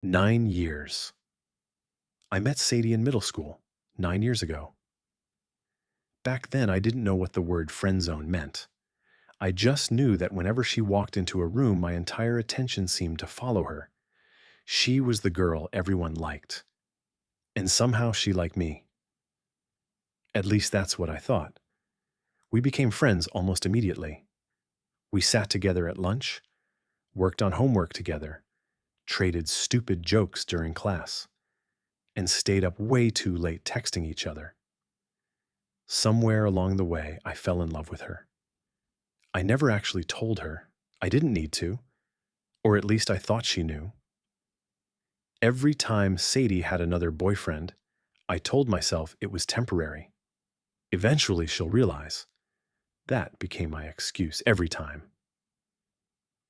9 years. I met Sadie in middle school, 9 years ago. Back then, I didn't know what the word friend zone meant. I just knew that whenever she walked into a room, my entire attention seemed to follow her. She was the girl everyone liked. And somehow she liked me. At least that's what I thought. We became friends almost immediately. We sat together at lunch, worked on homework together, traded stupid jokes during class, and stayed up way too late texting each other. Somewhere along the way, I fell in love with her. I never actually told her. I didn't need to, or at least I thought she knew. Every time Sadie had another boyfriend, I told myself it was temporary. Eventually, she'll realize. That became my excuse every time.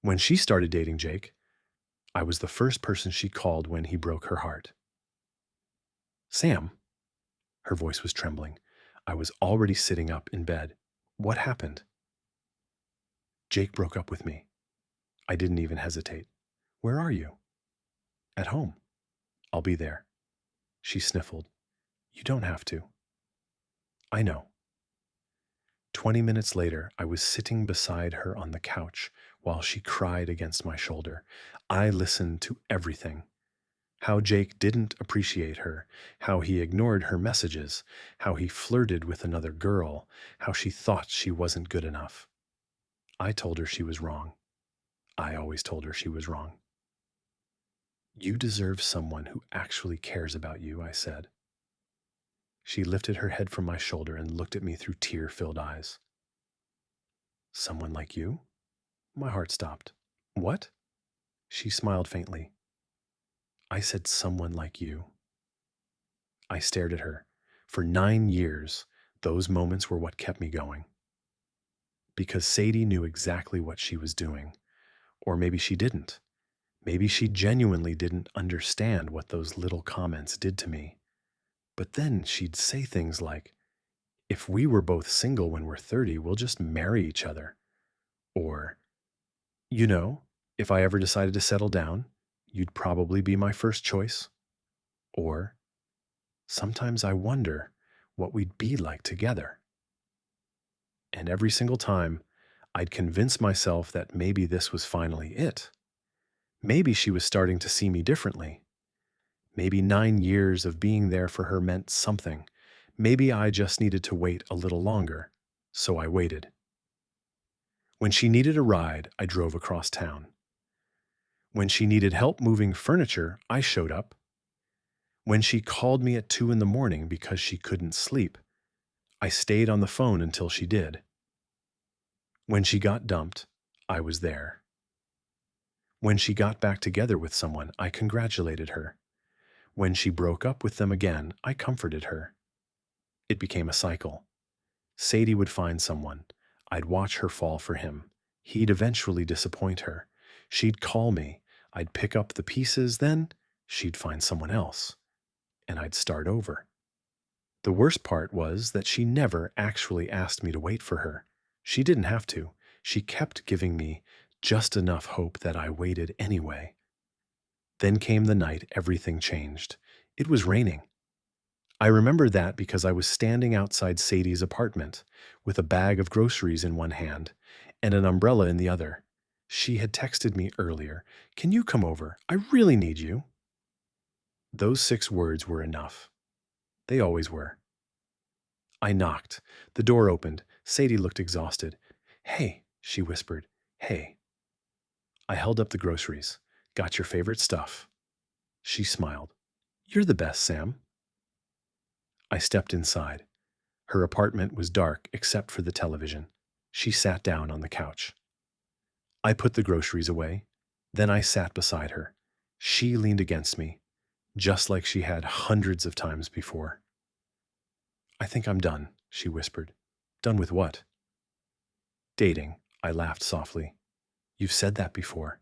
When she started dating Jake, I was the first person she called when he broke her heart. Sam, her voice was trembling. I was already sitting up in bed. What happened? Jake broke up with me. I didn't even hesitate. Where are you? At home. I'll be there. She sniffled. You don't have to. I know. 20 minutes later, I was sitting beside her on the couch while she cried against my shoulder. I listened to everything. How Jake didn't appreciate her, how he ignored her messages, how he flirted with another girl, how she thought she wasn't good enough. I told her she was wrong. I always told her she was wrong. You deserve someone who actually cares about you, I said. She lifted her head from my shoulder and looked at me through tear-filled eyes. Someone like you? My heart stopped. What? She smiled faintly. I said someone like you. I stared at her. For 9 years, those moments were what kept me going. Because Sadie knew exactly what she was doing. Or maybe she didn't. Maybe she genuinely didn't understand what those little comments did to me. But then she'd say things like, if we were both single when we're 30, we'll just marry each other. Or, you know, if I ever decided to settle down, you'd probably be my first choice. Or, sometimes I wonder what we'd be like together. And every single time, I'd convince myself that maybe this was finally it. Maybe she was starting to see me differently. Maybe 9 years of being there for her meant something. Maybe I just needed to wait a little longer. So I waited. When she needed a ride, I drove across town. When she needed help moving furniture, I showed up. When she called me at 2 in the morning because she couldn't sleep, I stayed on the phone until she did. When she got dumped, I was there. When she got back together with someone, I congratulated her. When she broke up with them again, I comforted her. It became a cycle. Sadie would find someone. I'd watch her fall for him. He'd eventually disappoint her. She'd call me. I'd pick up the pieces. Then she'd find someone else. And I'd start over. The worst part was that she never actually asked me to wait for her. She didn't have to. She kept giving me just enough hope that I waited anyway. Then came the night everything changed. It was raining. I remember that because I was standing outside Sadie's apartment with a bag of groceries in one hand and an umbrella in the other. She had texted me earlier, "Can you come over? I really need you." Those 6 words were enough. They always were. I knocked. The door opened. Sadie looked exhausted. "Hey," she whispered. "Hey." I held up the groceries. "Got your favorite stuff." She smiled. "You're the best, Sam." I stepped inside. Her apartment was dark except for the television. She sat down on the couch. I put the groceries away. Then I sat beside her. She leaned against me, just like she had hundreds of times before. "I think I'm done," she whispered. "Done with what?" "Dating," I laughed softly. "You've said that before."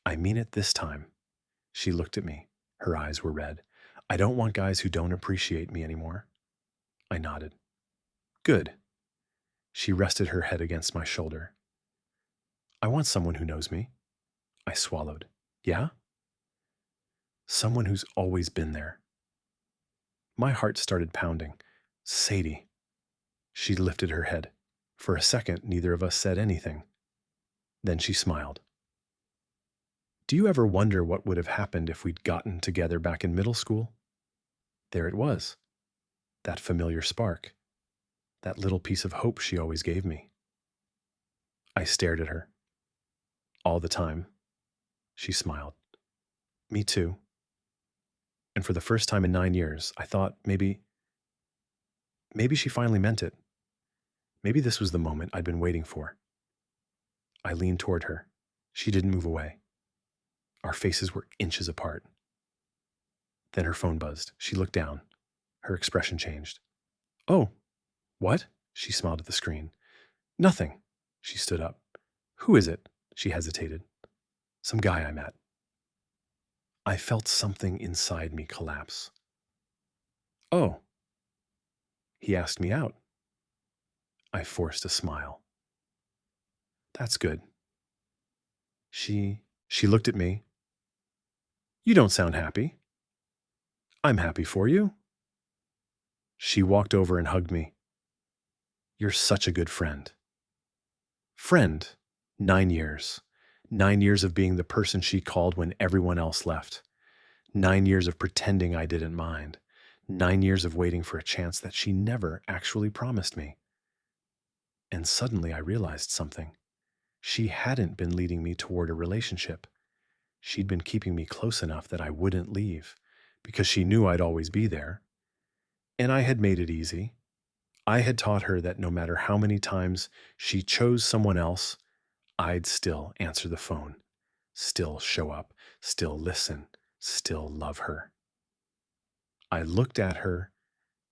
"I mean it this time." She looked at me. Her eyes were red. "I don't want guys who don't appreciate me anymore." I nodded. "Good." She rested her head against my shoulder. "I want someone who knows me." I swallowed. "Yeah?" someone who's always been there. My heart started pounding. Sadie. She lifted her head. For a second, neither of us said anything. Then she smiled. Do you ever wonder what would have happened if we'd gotten together back in middle school? There it was. That familiar spark. That little piece of hope she always gave me. I stared at her. All the time. She smiled. Me too. And for the first time in 9 years, I thought maybe she finally meant it. Maybe this was the moment I'd been waiting for. I leaned toward her. She didn't move away. Our faces were inches apart. Then her phone buzzed. She looked down. Her expression changed. Oh, what? She smiled at the screen. Nothing. She stood up. Who is it? She hesitated. Some guy I met. I felt something inside me collapse. Oh. He asked me out. I forced a smile. That's good. She looked at me. You don't sound happy. I'm happy for you. She walked over and hugged me. You're such a good friend. Friend. 9 years. 9 years of being the person she called when everyone else left. 9 years of pretending I didn't mind. 9 years of waiting for a chance that she never actually promised me. And suddenly I realized something. She hadn't been leading me toward a relationship. She'd been keeping me close enough that I wouldn't leave, because she knew I'd always be there. And I had made it easy. I had taught her that no matter how many times she chose someone else, I'd still answer the phone, still show up, still listen, still love her. I looked at her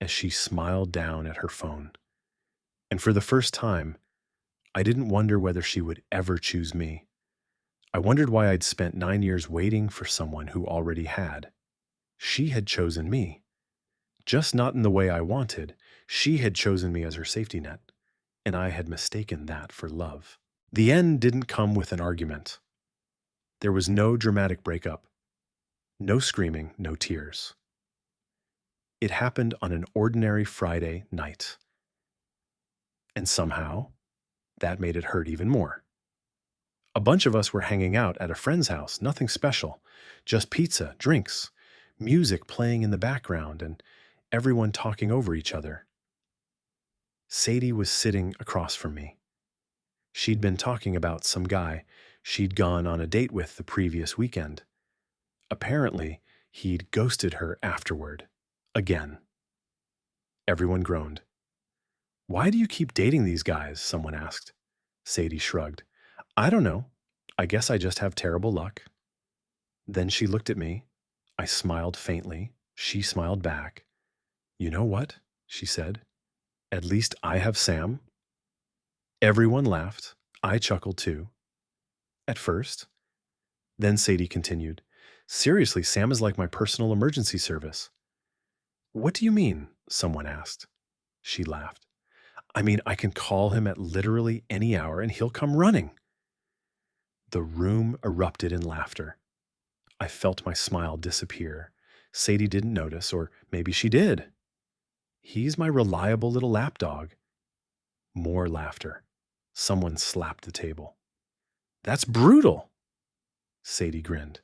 as she smiled down at her phone. And for the first time, I didn't wonder whether she would ever choose me. I wondered why I'd spent 9 years waiting for someone who already had. She had chosen me. Just not in the way I wanted. She had chosen me as her safety net, and I had mistaken that for love. The end didn't come with an argument. There was no dramatic breakup. No screaming, no tears. It happened on an ordinary Friday night. And somehow, that made it hurt even more. A bunch of us were hanging out at a friend's house, nothing special, just pizza, drinks, music playing in the background, and everyone talking over each other. Sadie was sitting across from me. She'd been talking about some guy she'd gone on a date with the previous weekend. Apparently, he'd ghosted her afterward. Again. Everyone groaned. Why do you keep dating these guys? Someone asked. Sadie shrugged. I don't know. I guess I just have terrible luck. Then she looked at me. I smiled faintly. She smiled back. You know what? She said. At least I have Sam. Everyone laughed. I chuckled too. At first. Then Sadie continued. Seriously, Sam is like my personal emergency service. What do you mean? Someone asked. She laughed. I mean, I can call him at literally any hour and he'll come running. The room erupted in laughter. I felt my smile disappear. Sadie didn't notice, or maybe she did. He's my reliable little lapdog. More laughter. Someone slapped the table. That's brutal. Sadie grinned.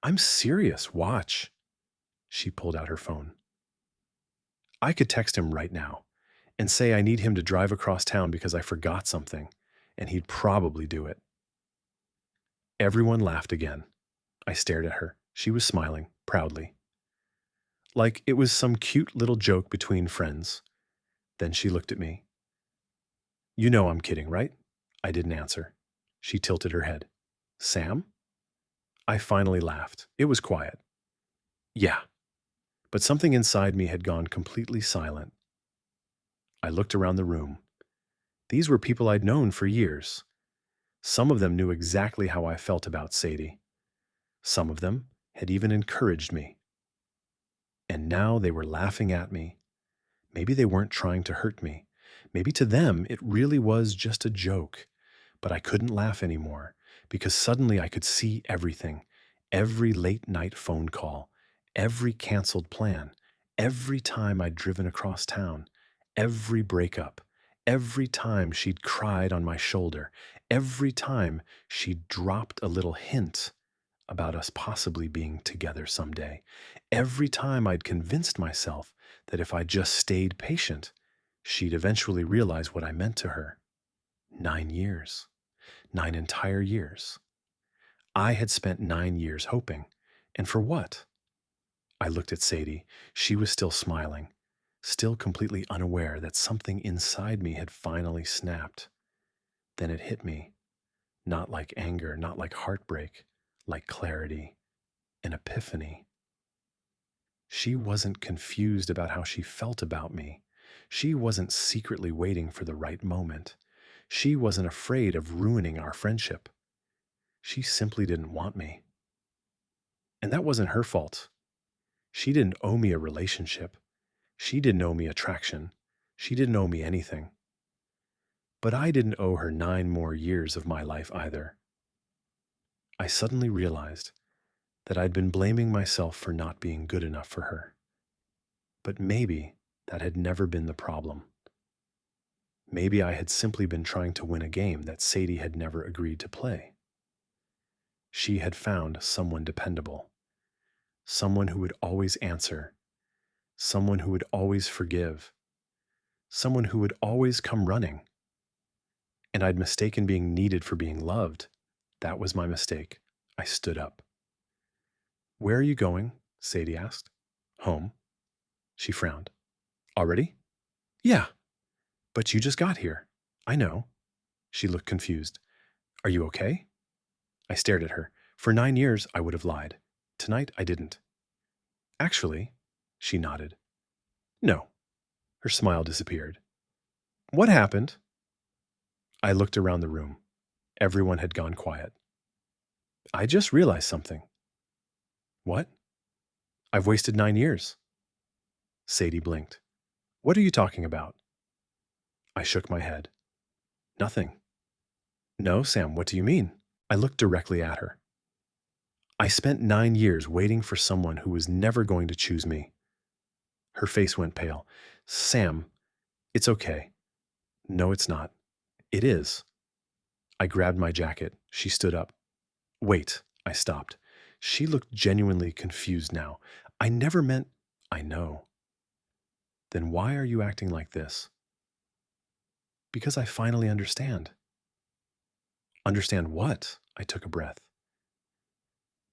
I'm serious. Watch. She pulled out her phone. I could text him right now and say I need him to drive across town because I forgot something, and he'd probably do it. Everyone laughed again. I stared at her. She was smiling, proudly. Like it was some cute little joke between friends. Then she looked at me. You know I'm kidding, right? I didn't answer. She tilted her head. Sam? I finally laughed. It was quiet. Yeah. But something inside me had gone completely silent. I looked around the room. These were people I'd known for years. Some of them knew exactly how I felt about Sadie. Some of them had even encouraged me. And now they were laughing at me. Maybe they weren't trying to hurt me. Maybe to them it really was just a joke. But I couldn't laugh anymore because suddenly I could see everything. Every late night phone call, Every canceled plan, every time I'd driven across town, every breakup, every time she'd cried on my shoulder, every time she'd dropped a little hint about us possibly being together someday, every time I'd convinced myself that if I just stayed patient, she'd eventually realize what I meant to her. 9 years. 9 entire years. I had spent 9 years hoping. And for what? I looked at Sadie. She was still smiling, still completely unaware that something inside me had finally snapped. Then it hit me, not like anger, not like heartbreak, like clarity, an epiphany. She wasn't confused about how she felt about me. She wasn't secretly waiting for the right moment. She wasn't afraid of ruining our friendship. She simply didn't want me. And that wasn't her fault. She didn't owe me a relationship. She didn't owe me attraction. She didn't owe me anything. But I didn't owe her 9 more years of my life either. I suddenly realized that I'd been blaming myself for not being good enough for her. But maybe that had never been the problem. Maybe I had simply been trying to win a game that Sadie had never agreed to play. She had found someone dependable, someone who would always answer, someone who would always forgive, someone who would always come running. And I'd mistaken being needed for being loved. That was my mistake. I stood up. "Where are you going?" Sadie asked. "Home." She frowned. "Already?" "Yeah, but you just got here." "I know." She looked confused. "Are you okay?" I stared at her. For 9 years, I would have lied. Tonight, I didn't. "Actually," she nodded. "No." Her smile disappeared. "What happened?" I looked around the room. Everyone had gone quiet. "I just realized something." "What?" "I've wasted 9 years." Sadie blinked. "What are you talking about?" I shook my head. "Nothing." "No, Sam, what do you mean?" I looked directly at her. "I spent 9 years waiting for someone who was never going to choose me." Her face went pale. "Sam, it's okay." "No, it's not." "It is." I grabbed my jacket. She stood up. "Wait." I stopped. She looked genuinely confused now. "I never meant—" "I know." "Then why are you acting like this?" "Because I finally understand." "Understand what?" I took a breath.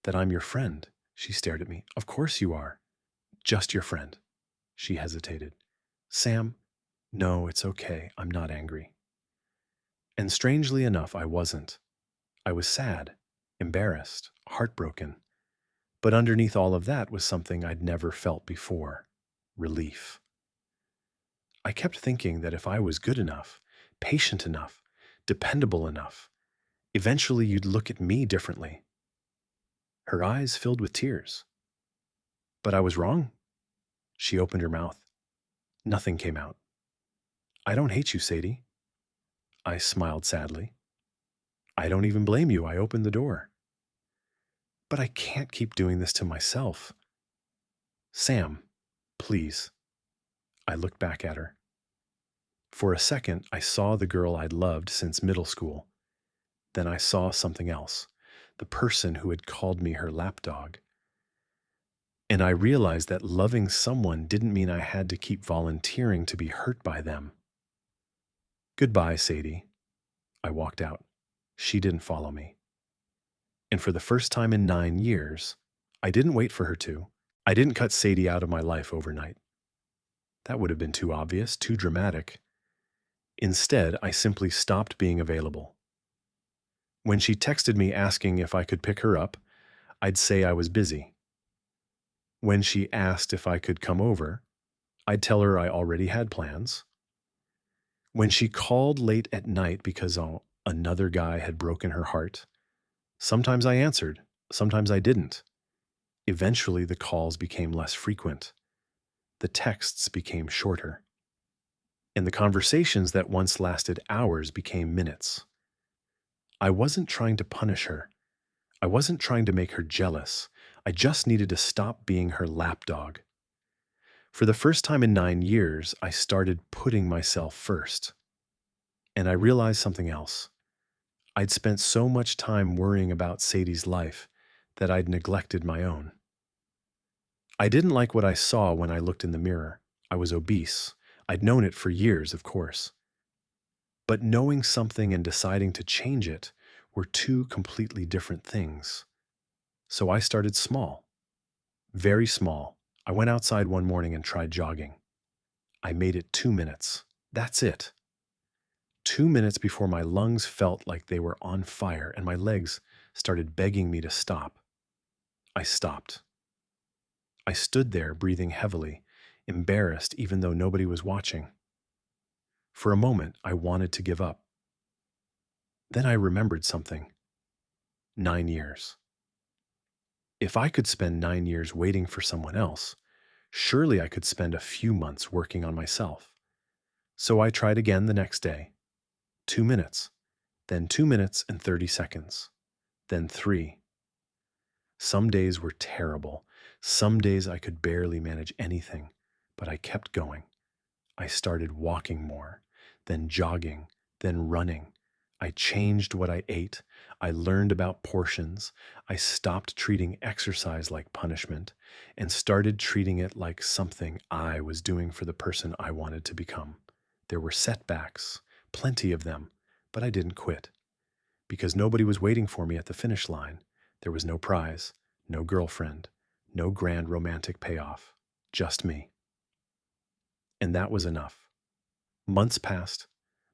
"That I'm your friend." She stared at me. "Of course you are." "Just your friend." She hesitated. "Sam, no, it's okay. I'm not angry." And strangely enough, I wasn't. I was sad, embarrassed, heartbroken. But underneath all of that was something I'd never felt before: relief. I kept thinking that if I was good enough, patient enough, dependable enough, eventually you'd look at me differently. Her eyes filled with tears. But I was wrong. She opened her mouth. Nothing came out. "I don't hate you, Sadie." I smiled sadly. "I don't even blame you. I opened the door." "But I can't keep doing this to myself." "Sam, please." I looked back at her. For a second, I saw the girl I'd loved since middle school. Then I saw something else, the person who had called me her lapdog. And I realized that loving someone didn't mean I had to keep volunteering to be hurt by them. "Goodbye, Sadie." I walked out. She didn't follow me. And for the first time in 9 years, I didn't wait for her to. I didn't cut Sadie out of my life overnight. That would have been too obvious, too dramatic. Instead, I simply stopped being available. When she texted me asking if I could pick her up, I'd say I was busy. When she asked if I could come over, I'd tell her I already had plans. When she called late at night because another guy had broken her heart, sometimes I answered, sometimes I didn't. Eventually, the calls became less frequent. The texts became shorter. And the conversations that once lasted hours became minutes. I wasn't trying to punish her. I wasn't trying to make her jealous. I just needed to stop being her lapdog. For the first time in 9 years, I started putting myself first. And I realized something else. I'd spent so much time worrying about Sadie's life that I'd neglected my own. I didn't like what I saw when I looked in the mirror. I was obese. I'd known it for years, of course. But knowing something and deciding to change it were two completely different things. So I started small, very small. I went outside one morning and tried jogging. I made it 2 minutes. That's it. 2 minutes before my lungs felt like they were on fire and my legs started begging me to stop. I stopped. I stood there breathing heavily, embarrassed even though nobody was watching. For a moment, I wanted to give up. Then I remembered something. 9 years. If I could spend 9 years waiting for someone else, surely I could spend a few months working on myself. So I tried again the next day. 2 minutes, then 2 minutes and 30 seconds, then 3. Some days were terrible. Some days I could barely manage anything, but I kept going. I started walking more, then jogging, then running. I changed what I ate. I learned about portions. I stopped treating exercise like punishment and started treating it like something I was doing for the person I wanted to become. There were setbacks, plenty of them, but I didn't quit because nobody was waiting for me at the finish line. There was no prize, no girlfriend, no grand romantic payoff, just me. And that was enough. Months passed.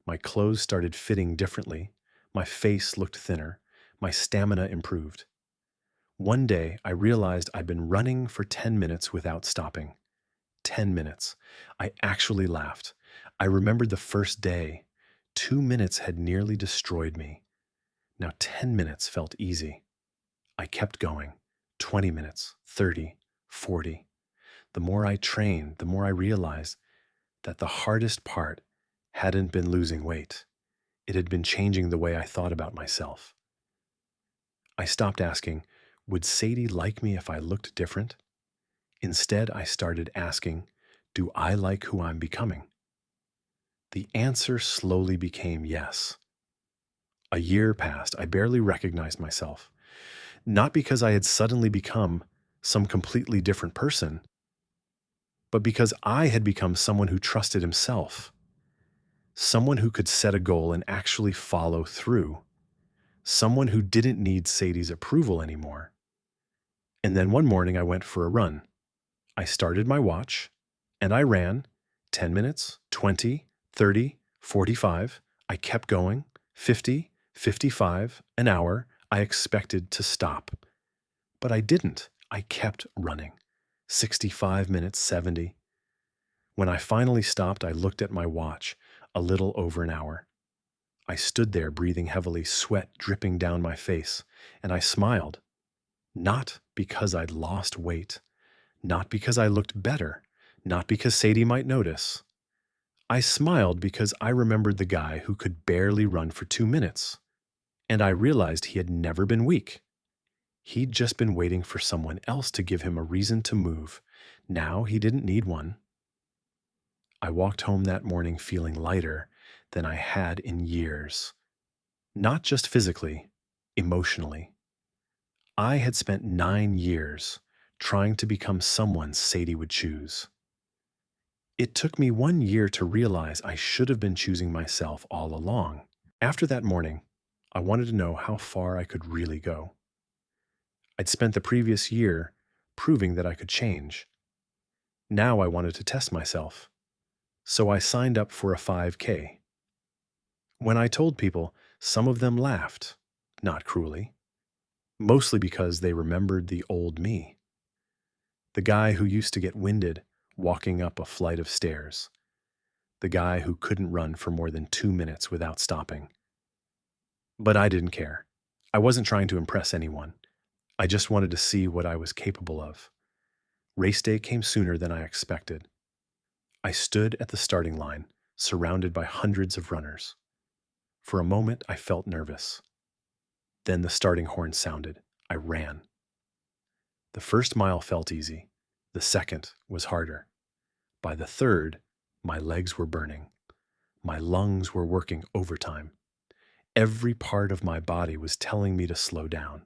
My clothes started fitting differently. My face looked thinner. My stamina improved. One day, I realized I'd been running for 10 minutes without stopping. 10 minutes. I actually laughed. I remembered the first day. 2 minutes had nearly destroyed me. Now 10 minutes felt easy. I kept going. 20 minutes, 30, 40. The more I trained, the more I realized that the hardest part hadn't been losing weight. It had been changing the way I thought about myself. I stopped asking, would Sadie like me if I looked different? Instead, I started asking, do I like who I'm becoming? The answer slowly became yes. A year passed. I barely recognized myself. Not because I had suddenly become some completely different person, but because I had become someone who trusted himself, someone who could set a goal and actually follow through, someone who didn't need Sadie's approval anymore. And then one morning I went for a run. I started my watch and I ran 10 minutes, 20, 30, 45. I kept going, 50, 55, an hour. I expected to stop, but I didn't. I kept running. 65 minutes, 70. When I finally stopped, I looked at my watch, a little over an hour. I stood there breathing heavily, sweat dripping down my face, and I smiled. Not because I'd lost weight, not because I looked better, not because Sadie might notice. I smiled because I remembered the guy who could barely run for 2 minutes, and I realized he had never been weak. He'd just been waiting for someone else to give him a reason to move. Now he didn't need one. I walked home that morning feeling lighter than I had in years. Not just physically, emotionally. I had spent 9 years trying to become someone Sadie would choose. It took me 1 year to realize I should have been choosing myself all along. After that morning, I wanted to know how far I could really go. I'd spent the previous year proving that I could change. Now I wanted to test myself. So I signed up for a 5K. When I told people, some of them laughed, not cruelly, mostly because they remembered the old me. The guy who used to get winded walking up a flight of stairs. The guy who couldn't run for more than 2 minutes without stopping. But I didn't care. I wasn't trying to impress anyone. I just wanted to see what I was capable of. Race day came sooner than I expected. I stood at the starting line, surrounded by hundreds of runners. For a moment, I felt nervous. Then the starting horn sounded. I ran. The first mile felt easy. The second was harder. By the third, my legs were burning. My lungs were working overtime. Every part of my body was telling me to slow down,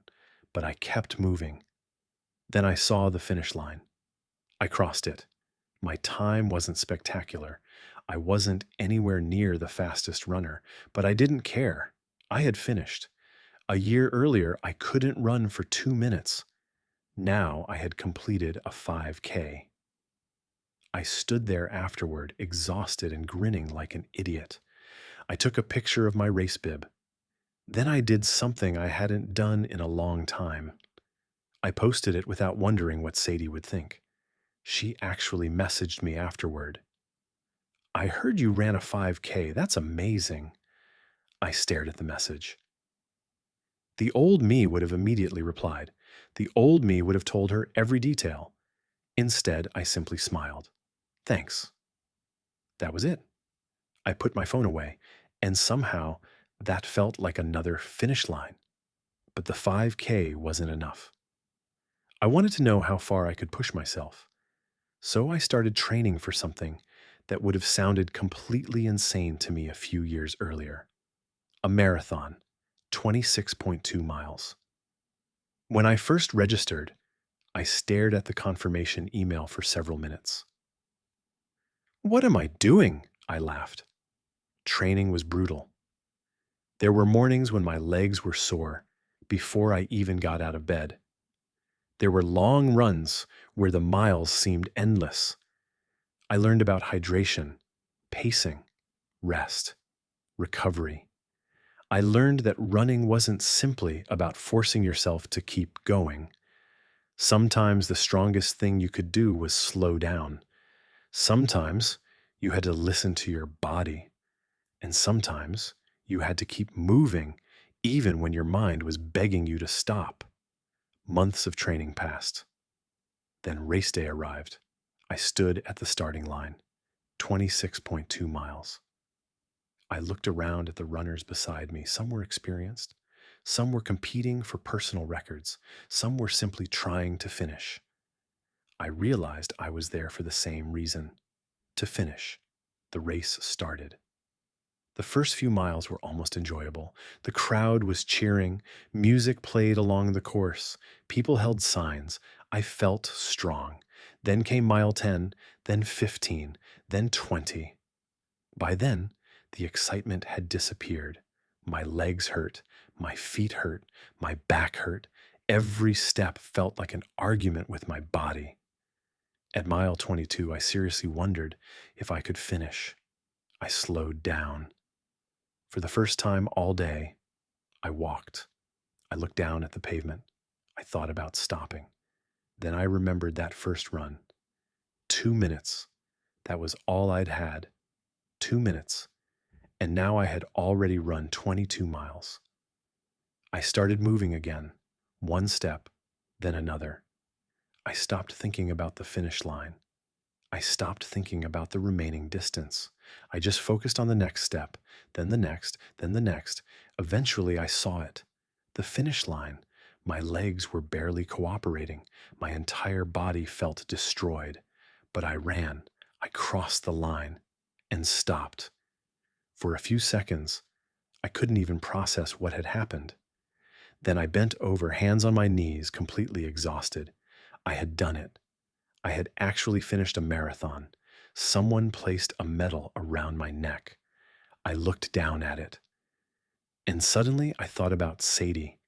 but I kept moving. Then I saw the finish line. I crossed it. My time wasn't spectacular. I wasn't anywhere near the fastest runner, but I didn't care. I had finished. A year earlier, I couldn't run for 2 minutes. Now I had completed a 5K. I stood there afterward, exhausted and grinning like an idiot. I took a picture of my race bib. Then I did something I hadn't done in a long time. I posted it without wondering what Sadie would think. She actually messaged me afterward. "I heard you ran a 5K. That's amazing." I stared at the message. The old me would have immediately replied. The old me would have told her every detail. Instead, I simply smiled. "Thanks." That was it. I put my phone away, and somehow that felt like another finish line. But the 5K wasn't enough. I wanted to know how far I could push myself. So I started training for something that would have sounded completely insane to me a few years earlier. A marathon, 26.2 miles. When I first registered, I stared at the confirmation email for several minutes. "What am I doing?" I laughed. Training was brutal. There were mornings when my legs were sore before I even got out of bed. There were long runs where the miles seemed endless. I learned about hydration, pacing, rest, recovery. I learned that running wasn't simply about forcing yourself to keep going. Sometimes the strongest thing you could do was slow down. Sometimes you had to listen to your body. And sometimes you had to keep moving even when your mind was begging you to stop. Months of training passed. Then race day arrived. I stood at the starting line, 26.2 miles. I looked around at the runners beside me. Some were experienced. Some were competing for personal records. Some were simply trying to finish. I realized I was there for the same reason, to finish. The race started. The first few miles were almost enjoyable. The crowd was cheering. Music played along the course. People held signs. I felt strong. Then came mile 10, then 15, then 20. By then, the excitement had disappeared. My legs hurt. My feet hurt. My back hurt. Every step felt like an argument with my body. At mile 22, I seriously wondered if I could finish. I slowed down. For the first time all day, I walked. I looked down at the pavement. I thought about stopping. Then I remembered that first run. 2 minutes. That was all I'd had. 2 minutes. And now I had already run 22 miles. I started moving again, one step, then another. I stopped thinking about the finish line. I stopped thinking about the remaining distance. I just focused on the next step, then the next, then the next. Eventually, I saw it. The finish line. My legs were barely cooperating. My entire body felt destroyed. But I ran. I crossed the line and stopped. For a few seconds, I couldn't even process what had happened. Then I bent over, hands on my knees, completely exhausted. I had done it. I had actually finished a marathon. Someone placed a medal around my neck. I looked down at it. And suddenly I thought about Sadie.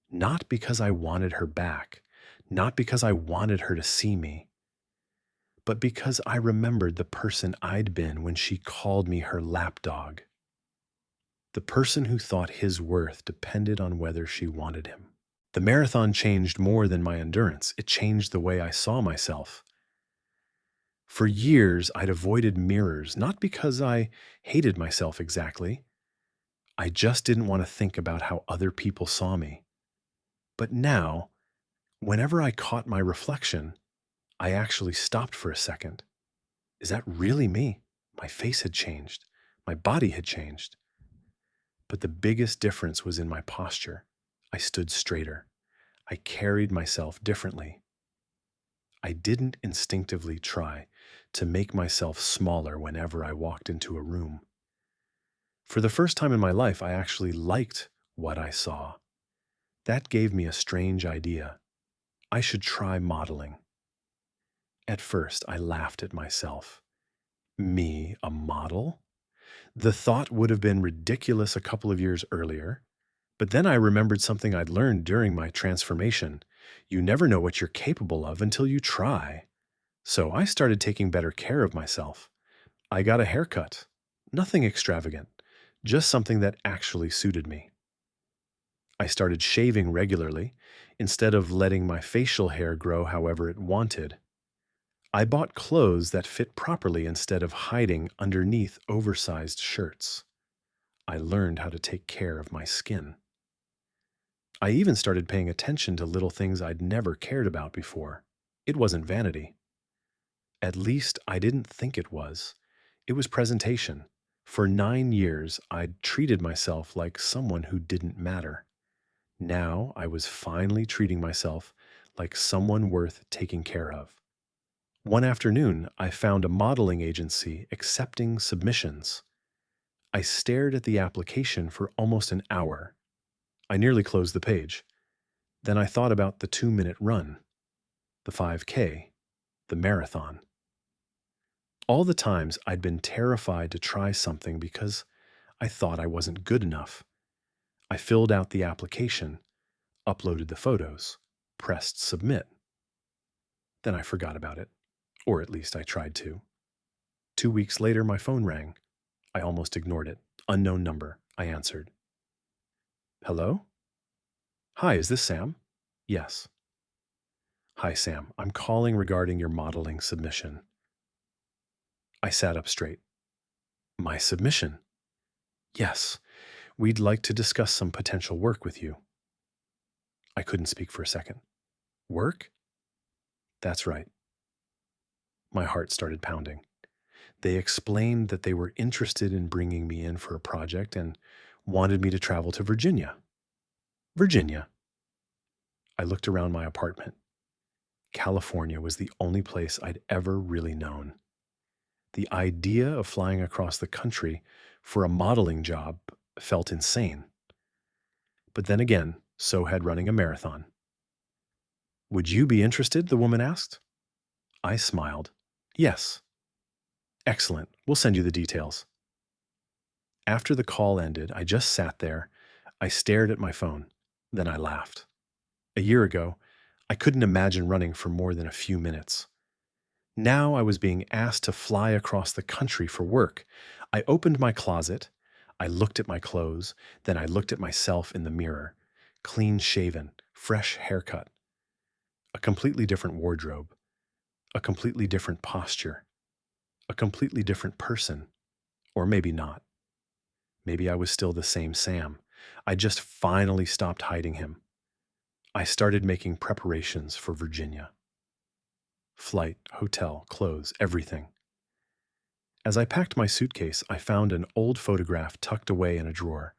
Not because I wanted her back, not because I wanted her to see me, but because I remembered the person I'd been when she called me her lapdog. The person who thought his worth depended on whether she wanted him. The marathon changed more than my endurance. It changed the way I saw myself. For years, I'd avoided mirrors, not because I hated myself exactly. I just didn't want to think about how other people saw me. But now, whenever I caught my reflection, I actually stopped for a second. Is that really me? My face had changed. My body had changed. But the biggest difference was in my posture. I stood straighter. I carried myself differently. I didn't instinctively try to make myself smaller whenever I walked into a room. For the first time in my life, I actually liked what I saw. That gave me a strange idea. I should try modeling. At first, I laughed at myself. Me, a model? The thought would have been ridiculous a couple of years earlier, but then I remembered something I'd learned during my transformation. You never know what you're capable of until you try. So I started taking better care of myself. I got a haircut. Nothing extravagant, just something that actually suited me. I started shaving regularly instead of letting my facial hair grow however it wanted. I bought clothes that fit properly instead of hiding underneath oversized shirts. I learned how to take care of my skin. I even started paying attention to little things I'd never cared about before. It wasn't vanity. At least I didn't think it was. It was presentation. For 9 years, I'd treated myself like someone who didn't matter. Now I was finally treating myself like someone worth taking care of. One afternoon, I found a modeling agency accepting submissions. I stared at the application for almost an hour. I nearly closed the page. Then I thought about the 2-minute run, the 5K, the marathon. All the times I'd been terrified to try something because I thought I wasn't good enough. I filled out the application, uploaded the photos, pressed submit. Then I forgot about it, or at least I tried to. 2 weeks later, my phone rang. I almost ignored it. Unknown number. I answered. Hello? Hi, is this Sam? Yes. Hi, Sam. I'm calling regarding your modeling submission. I sat up straight. My submission? Yes. We'd like to discuss some potential work with you. I couldn't speak for a second. Work? That's right. My heart started pounding. They explained that they were interested in bringing me in for a project and wanted me to travel to Virginia. Virginia. I looked around my apartment. California was the only place I'd ever really known. The idea of flying across the country for a modeling job felt insane. But then again, so had running a marathon. Would you be interested? The woman asked. I smiled. Yes. Excellent. We'll send you the details. After the call ended, I just sat there. I stared at my phone. Then I laughed. A year ago, I couldn't imagine running for more than a few minutes. Now I was being asked to fly across the country for work. I opened my closet. I looked at my clothes. Then I looked at myself in the mirror. Clean shaven, fresh haircut. A completely different wardrobe. A completely different posture. A completely different person. Or maybe not. Maybe I was still the same Sam. I just finally stopped hiding him. I started making preparations for Virginia. Flight, hotel, clothes, everything. As I packed my suitcase, I found an old photograph tucked away in a drawer.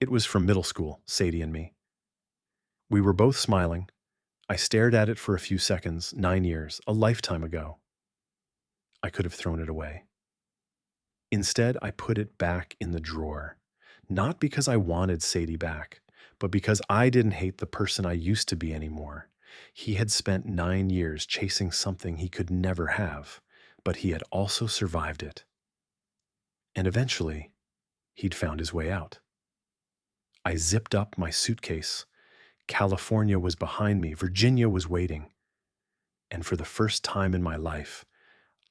It was from middle school, Sadie and me. We were both smiling. I stared at it for a few seconds, 9 years, a lifetime ago. I could have thrown it away. Instead, I put it back in the drawer. Not because I wanted Sadie back, but because I didn't hate the person I used to be anymore. He had spent 9 years chasing something he could never have, but he had also survived it. And eventually, he'd found his way out. I zipped up my suitcase. California was behind me. Virginia was waiting. And for the first time in my life,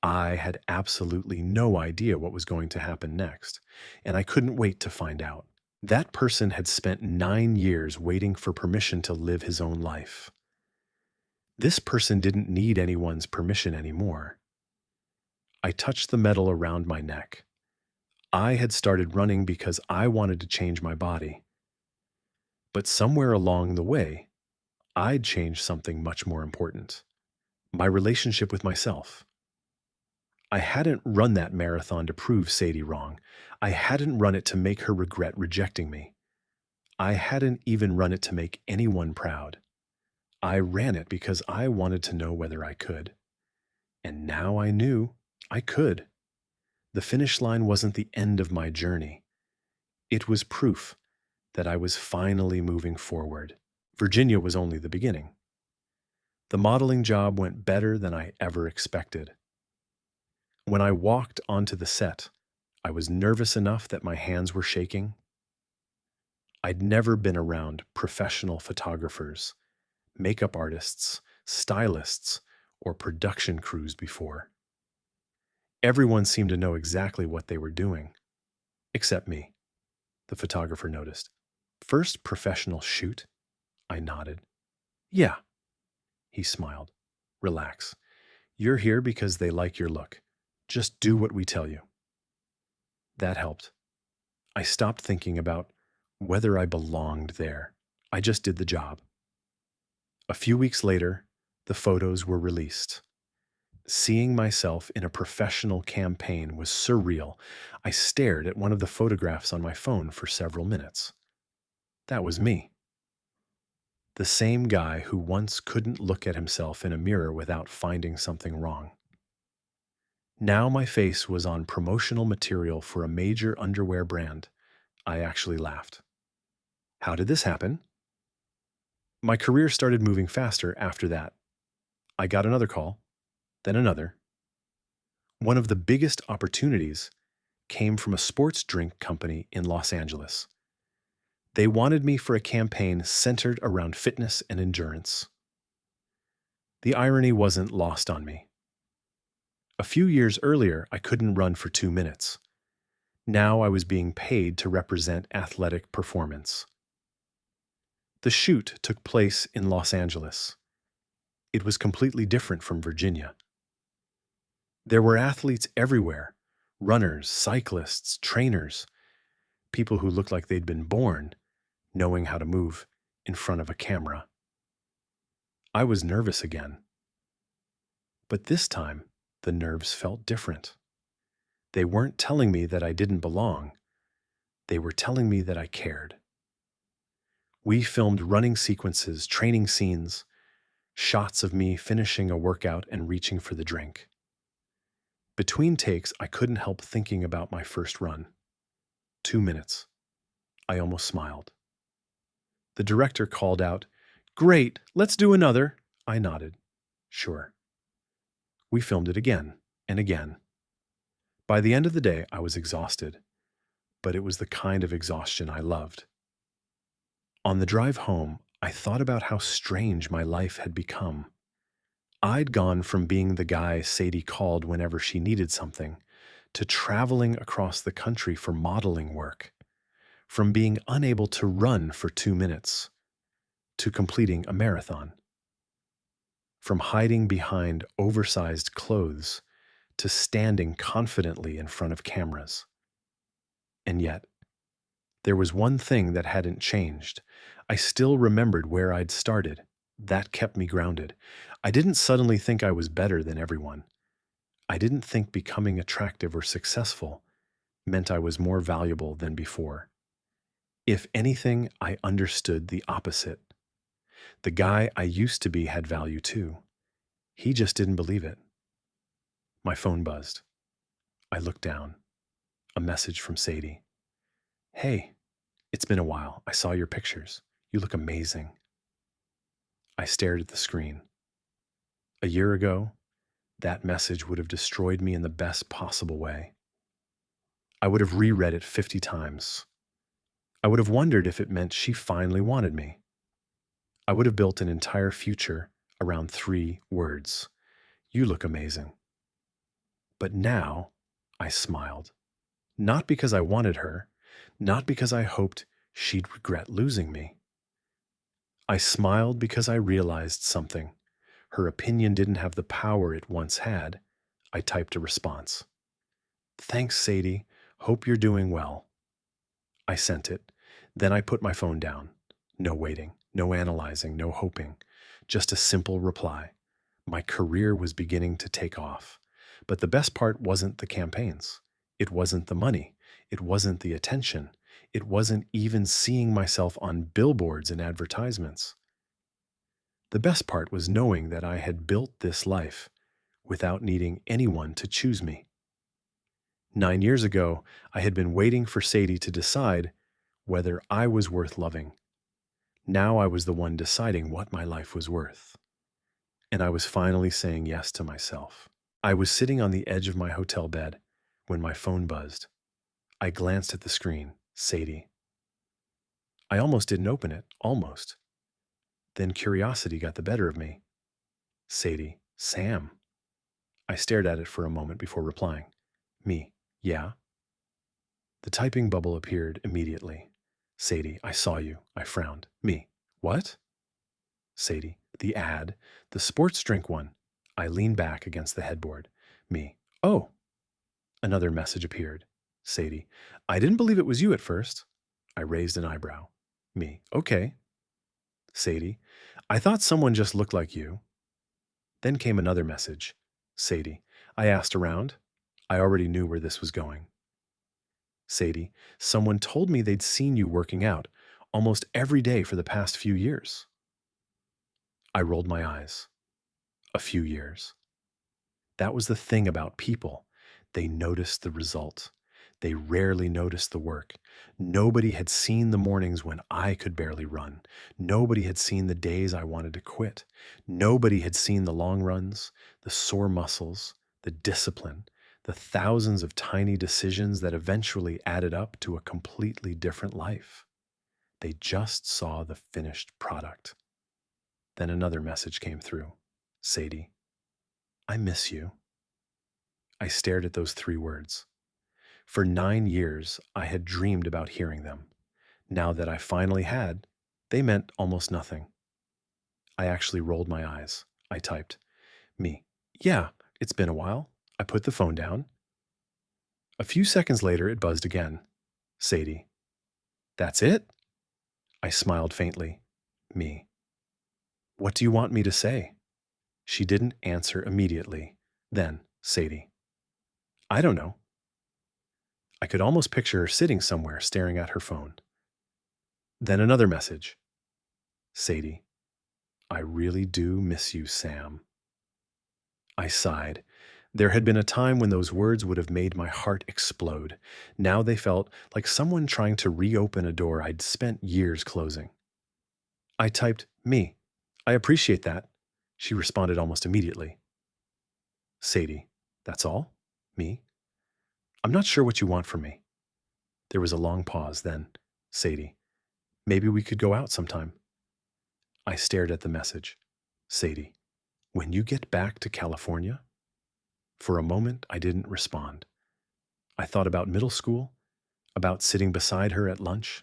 I had absolutely no idea what was going to happen next, and I couldn't wait to find out. That person had spent 9 years waiting for permission to live his own life. This person didn't need anyone's permission anymore. I touched the metal around my neck. I had started running because I wanted to change my body. But somewhere along the way, I'd changed something much more important: my relationship with myself. I hadn't run that marathon to prove Sadie wrong. I hadn't run it to make her regret rejecting me. I hadn't even run it to make anyone proud. I ran it because I wanted to know whether I could. And now I knew I could. The finish line wasn't the end of my journey. It was proof that I was finally moving forward. Virginia was only the beginning. The modeling job went better than I ever expected. When I walked onto the set, I was nervous enough that my hands were shaking. I'd never been around professional photographers, makeup artists, stylists, or production crews before. Everyone seemed to know exactly what they were doing, except me, the photographer noticed. First professional shoot? I nodded. Yeah, he smiled. Relax. You're here because they like your look. Just do what we tell you. That helped. I stopped thinking about whether I belonged there. I just did the job. A few weeks later, the photos were released. Seeing myself in a professional campaign was surreal. I stared at one of the photographs on my phone for several minutes. That was me. The same guy who once couldn't look at himself in a mirror without finding something wrong. Now my face was on promotional material for a major underwear brand. I actually laughed. How did this happen? My career started moving faster after that. I got another call, then another. One of the biggest opportunities came from a sports drink company in Los Angeles. They wanted me for a campaign centered around fitness and endurance. The irony wasn't lost on me. A few years earlier, I couldn't run for 2 minutes. Now I was being paid to represent athletic performance. The shoot took place in Los Angeles. It was completely different from Virginia. There were athletes everywhere, runners, cyclists, trainers, people who looked like they'd been born knowing how to move in front of a camera. I was nervous again. But this time, the nerves felt different. They weren't telling me that I didn't belong. They were telling me that I cared. We filmed running sequences, training scenes, shots of me finishing a workout and reaching for the drink. Between takes, I couldn't help thinking about my first run. 2 minutes. I almost smiled. The director called out, "Great, let's do another." I nodded. Sure. We filmed it again and again. By the end of the day, I was exhausted, but it was the kind of exhaustion I loved. On the drive home, I thought about how strange my life had become. I'd gone from being the guy Sadie called whenever she needed something to traveling across the country for modeling work, from being unable to run for 2 minutes to completing a marathon, from hiding behind oversized clothes to standing confidently in front of cameras. And yet, there was one thing that hadn't changed. I still remembered where I'd started. That kept me grounded. I didn't suddenly think I was better than everyone. I didn't think becoming attractive or successful meant I was more valuable than before. If anything, I understood the opposite. The guy I used to be had value too. He just didn't believe it. My phone buzzed. I looked down. A message from Sadie. "Hey, it's been a while. I saw your pictures. You look amazing." I stared at the screen. A year ago, that message would have destroyed me in the best possible way. I would have reread it 50 times. I would have wondered if it meant she finally wanted me. I would have built an entire future around 3 words. You look amazing. But now, I smiled. Not because I wanted her, not because I hoped she'd regret losing me. I smiled because I realized something. Her opinion didn't have the power it once had. I typed a response. "Thanks, Sadie. Hope you're doing well." I sent it. Then I put my phone down. No waiting, no analyzing, no hoping. Just a simple reply. My career was beginning to take off. But the best part wasn't the campaigns. It wasn't the money. It wasn't the attention. It wasn't even seeing myself on billboards and advertisements. The best part was knowing that I had built this life without needing anyone to choose me. 9 years ago, I had been waiting for Sadie to decide whether I was worth loving. Now I was the one deciding what my life was worth. And I was finally saying yes to myself. I was sitting on the edge of my hotel bed when my phone buzzed. I glanced at the screen. Sadie. I almost didn't open it. Almost. Then curiosity got the better of me. Sadie. Sam. I stared at it for a moment before replying. Me. Yeah? The typing bubble appeared immediately. Sadie. I saw you. I frowned. Me. What? Sadie. The ad. The sports drink one. I leaned back against the headboard. Me. Oh. Another message appeared. Sadie. I didn't believe it was you at first. I raised an eyebrow. Me. Okay. Sadie. I thought someone just looked like you. Then came another message. Sadie. I asked around. I already knew where this was going. Sadie. Someone told me they'd seen you working out almost every day for the past few years. I rolled my eyes. A few years. That was the thing about people. They noticed the result. They rarely noticed the work. Nobody had seen the mornings when I could barely run. Nobody had seen the days I wanted to quit. Nobody had seen the long runs, the sore muscles, the discipline, the thousands of tiny decisions that eventually added up to a completely different life. They just saw the finished product. Then another message came through. Sadie, I miss you. I stared at those 3 words. For 9 years, I had dreamed about hearing them. Now that I finally had, they meant almost nothing. I actually rolled my eyes. I typed, Me. Yeah, it's been a while. I put the phone down. A few seconds later, it buzzed again. Sadie. That's it? I smiled faintly. Me. What do you want me to say? She didn't answer immediately. Then, Sadie. I don't know. I could almost picture her sitting somewhere staring at her phone. Then another message. Sadie, I really do miss you, Sam. I sighed. There had been a time when those words would have made my heart explode. Now they felt like someone trying to reopen a door I'd spent years closing. I typed, Me. I appreciate that. She responded almost immediately. Sadie, that's all? Me. I'm not sure what you want from me. There was a long pause, then, Sadie, maybe we could go out sometime. I stared at the message. Sadie, when you get back to California? For a moment, I didn't respond. I thought about middle school, about sitting beside her at lunch,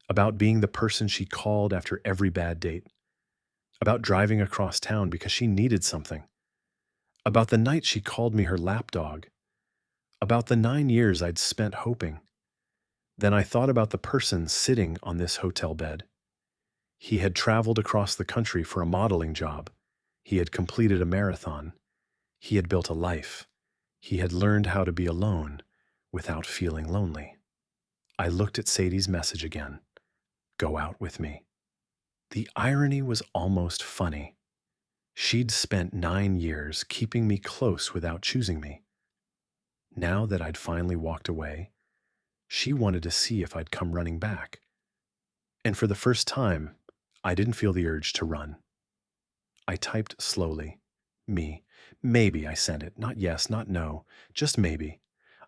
about being the person she called after every bad date, about driving across town because she needed something, about the night she called me her lapdog, about the 9 years I'd spent hoping. Then I thought about the person sitting on this hotel bed. He had traveled across the country for a modeling job. He had completed a marathon. He had built a life. He had learned how to be alone without feeling lonely. I looked at Sadie's message again. Go out with me. The irony was almost funny. She'd spent 9 years keeping me close without choosing me. Now that I'd finally walked away, she wanted to see if I'd come running back. And for the first time, I didn't feel the urge to run. I typed slowly. Me. Maybe, I sent it. Not yes, not no. Just maybe.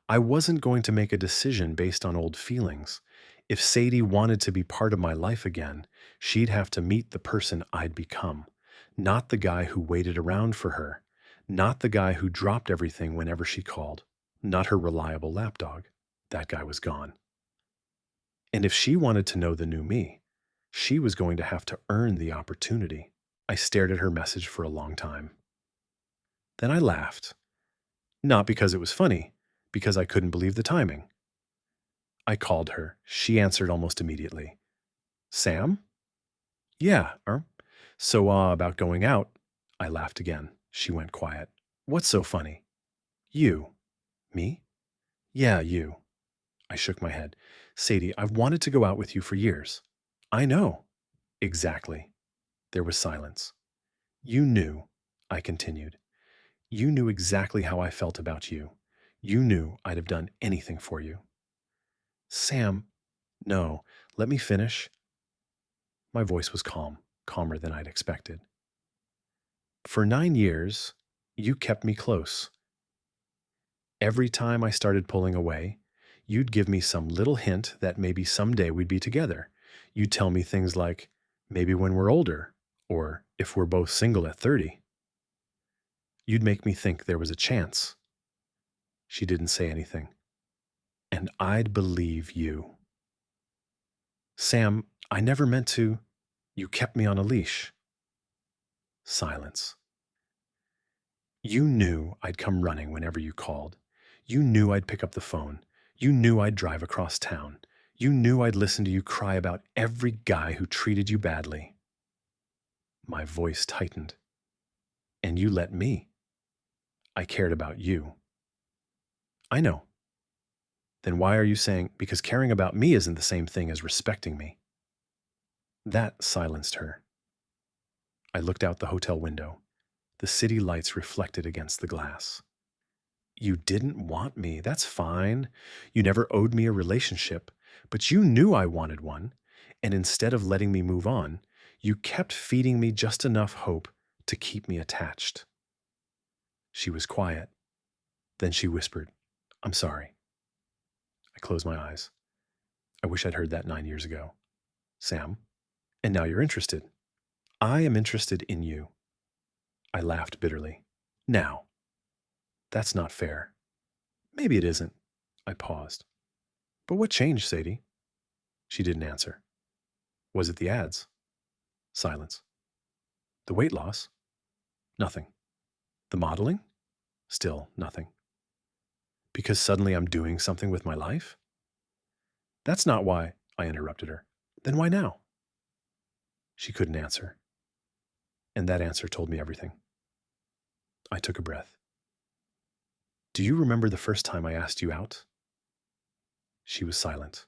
I wasn't going to make a decision based on old feelings. If Sadie wanted to be part of my life again, she'd have to meet the person I'd become. Not the guy who waited around for her. Not the guy who dropped everything whenever she called. Not her reliable lapdog. That guy was gone. And if she wanted to know the new me, she was going to have to earn the opportunity. I stared at her message for a long time. Then I laughed. Not because it was funny, because I couldn't believe the timing. I called her. She answered almost immediately. Sam? Yeah, so, about going out. I laughed again. She went quiet. What's so funny? You. Me? Yeah, you. I shook my head. Sadie, I've wanted to go out with you for years. I know. Exactly. There was silence. You knew, I continued. You knew exactly how I felt about you. You knew I'd have done anything for you. Sam, no, let me finish. My voice was calm, calmer than I'd expected. For 9 years, you kept me close. Every time I started pulling away, you'd give me some little hint that maybe someday we'd be together. You'd tell me things like, maybe when we're older, or if we're both single at 30. You'd make me think there was a chance. She didn't say anything. And I'd believe you. Sam, I never meant to. You kept me on a leash. Silence. You knew I'd come running whenever you called. You knew I'd pick up the phone. You knew I'd drive across town. You knew I'd listen to you cry about every guy who treated you badly. My voice tightened. And you let me. I cared about you. I know. Then why are you saying, because caring about me isn't the same thing as respecting me? That silenced her. I looked out the hotel window. The city lights reflected against the glass. You didn't want me. That's fine. You never owed me a relationship, but you knew I wanted one. And instead of letting me move on, you kept feeding me just enough hope to keep me attached. She was quiet. Then she whispered, I'm sorry. I closed my eyes. I wish I'd heard that 9 years ago. Sam, and now you're interested. I am interested in you. I laughed bitterly. Now. That's not fair. Maybe it isn't. I paused. But what changed, Sadie? She didn't answer. Was it the ads? Silence. The weight loss? Nothing. The modeling? Still nothing. Because suddenly I'm doing something with my life? That's not why, I interrupted her. Then why now? She couldn't answer. And that answer told me everything. I took a breath. Do you remember the first time I asked you out? She was silent.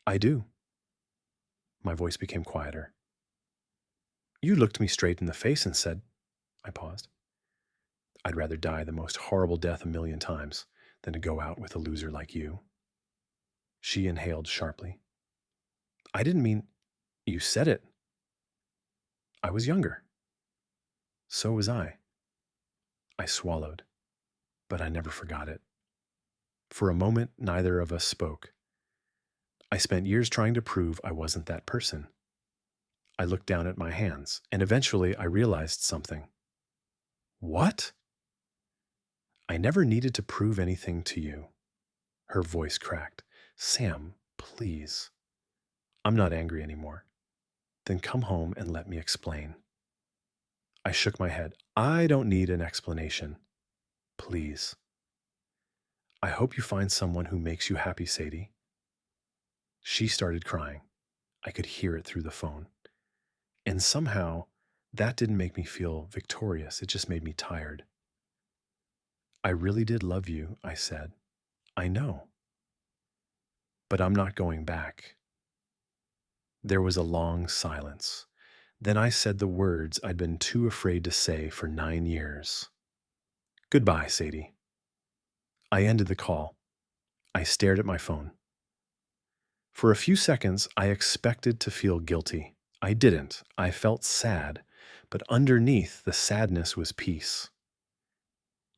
I do. My voice became quieter. You looked me straight in the face and said, I paused, I'd rather die the most horrible death 1,000,000 times than to go out with a loser like you. She inhaled sharply. I didn't mean, you said it. I was younger. So was I. I swallowed, but I never forgot it. For a moment, neither of us spoke. I spent years trying to prove I wasn't that person. I looked down at my hands, and eventually I realized something. What? I never needed to prove anything to you. Her voice cracked. Sam, please. I'm not angry anymore. Then come home and let me explain. I shook my head. I don't need an explanation. Please. I hope you find someone who makes you happy, Sadie. She started crying. I could hear it through the phone. And somehow, that didn't make me feel victorious. It just made me tired. I really did love you, I said. I know. But I'm not going back. There was a long silence. Then I said the words I'd been too afraid to say for 9 years. Goodbye, Sadie. I ended the call. I stared at my phone. For a few seconds, I expected to feel guilty. I didn't. I felt sad, but underneath the sadness was peace.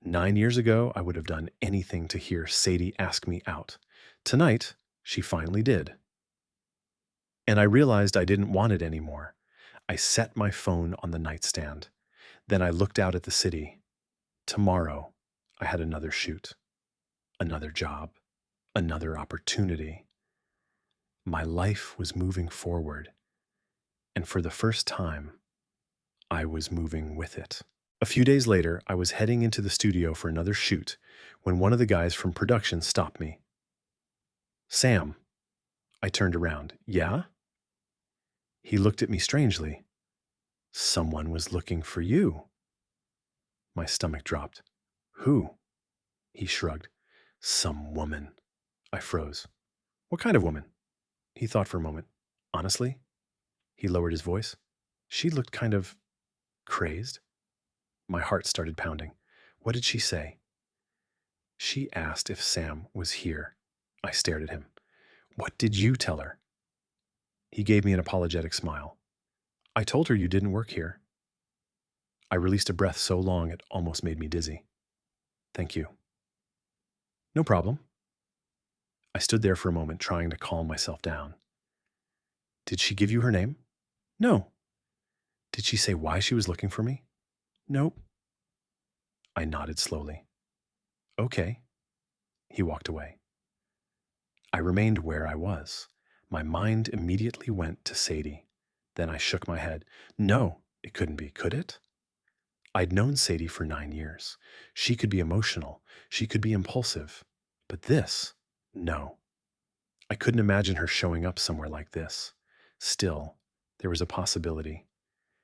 9 years ago, I would have done anything to hear Sadie ask me out. Tonight, she finally did. And I realized I didn't want it anymore. I set my phone on the nightstand. Then I looked out at the city. Tomorrow, I had another shoot, another job, another opportunity. My life was moving forward. And for the first time, I was moving with it. A few days later, I was heading into the studio for another shoot when one of the guys from production stopped me. Sam. I turned around. Yeah? He looked at me strangely. Someone was looking for you. My stomach dropped. Who? He shrugged. Some woman. I froze. What kind of woman? He thought for a moment. Honestly? He lowered his voice. She looked kind of Crazed? My heart started pounding. What did she say? She asked if Sam was here. I stared at him. What did you tell her? He gave me an apologetic smile. I told her you didn't work here. I released a breath so long it almost made me dizzy. Thank you. No problem. I stood there for a moment trying to calm myself down. Did she give you her name? No. Did she say why she was looking for me? Nope. I nodded slowly. Okay. He walked away. I remained where I was. My mind immediately went to Sadie. Then I shook my head. No, it couldn't be, could it? I'd known Sadie for 9 years. She could be emotional. She could be impulsive. But this? No. I couldn't imagine her showing up somewhere like this. Still, there was a possibility.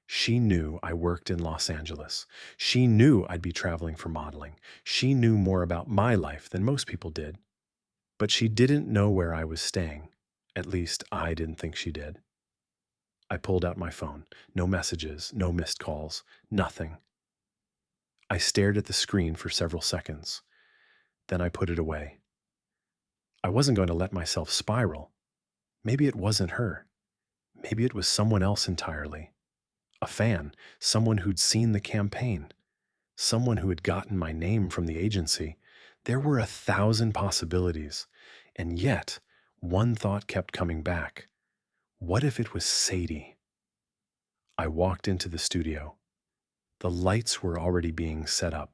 She knew I worked in Los Angeles. She knew I'd be traveling for modeling. She knew more about my life than most people did. But she didn't know where I was staying. At least, I didn't think she did. I pulled out my phone. No messages, no missed calls, nothing. I stared at the screen for several seconds. Then I put it away. I wasn't going to let myself spiral. Maybe it wasn't her. Maybe it was someone else entirely. A fan, someone who'd seen the campaign, someone who had gotten my name from the agency. There were 1,000 possibilities, and yet one thought kept coming back. What if it was Sadie? I walked into the studio. The lights were already being set up.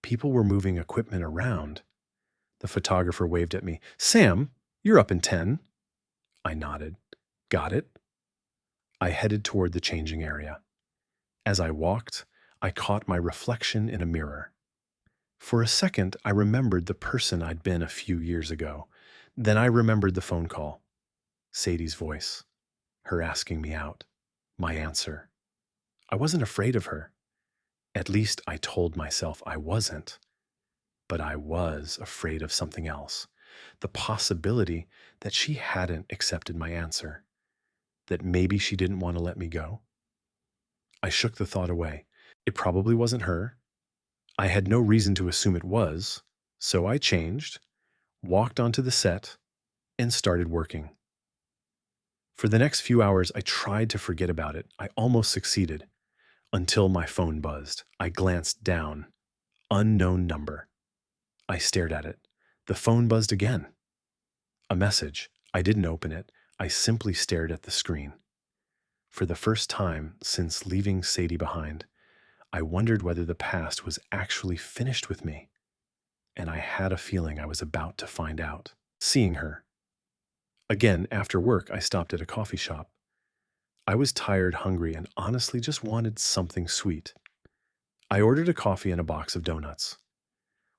People were moving equipment around. The photographer waved at me. Sam, you're up in 10. I nodded. Got it? I headed toward the changing area. As I walked, I caught my reflection in a mirror. For a second, I remembered the person I'd been a few years ago. Then I remembered the phone call. Sadie's voice. Her asking me out. My answer. I wasn't afraid of her. At least I told myself I wasn't. But I was afraid of something else. The possibility that she hadn't accepted my answer. That maybe she didn't want to let me go. I shook the thought away. It probably wasn't her. I had no reason to assume it was, so I changed, walked onto the set, and started working. For the next few hours, I tried to forget about it. I almost succeeded, until my phone buzzed. I glanced down. Unknown number. I stared at it. The phone buzzed again. A message. I didn't open it. I simply stared at the screen. For the first time since leaving Sadie behind, I wondered whether the past was actually finished with me. And I had a feeling I was about to find out. Seeing her. Again, after work, I stopped at a coffee shop. I was tired, hungry, and honestly just wanted something sweet. I ordered a coffee and a box of donuts.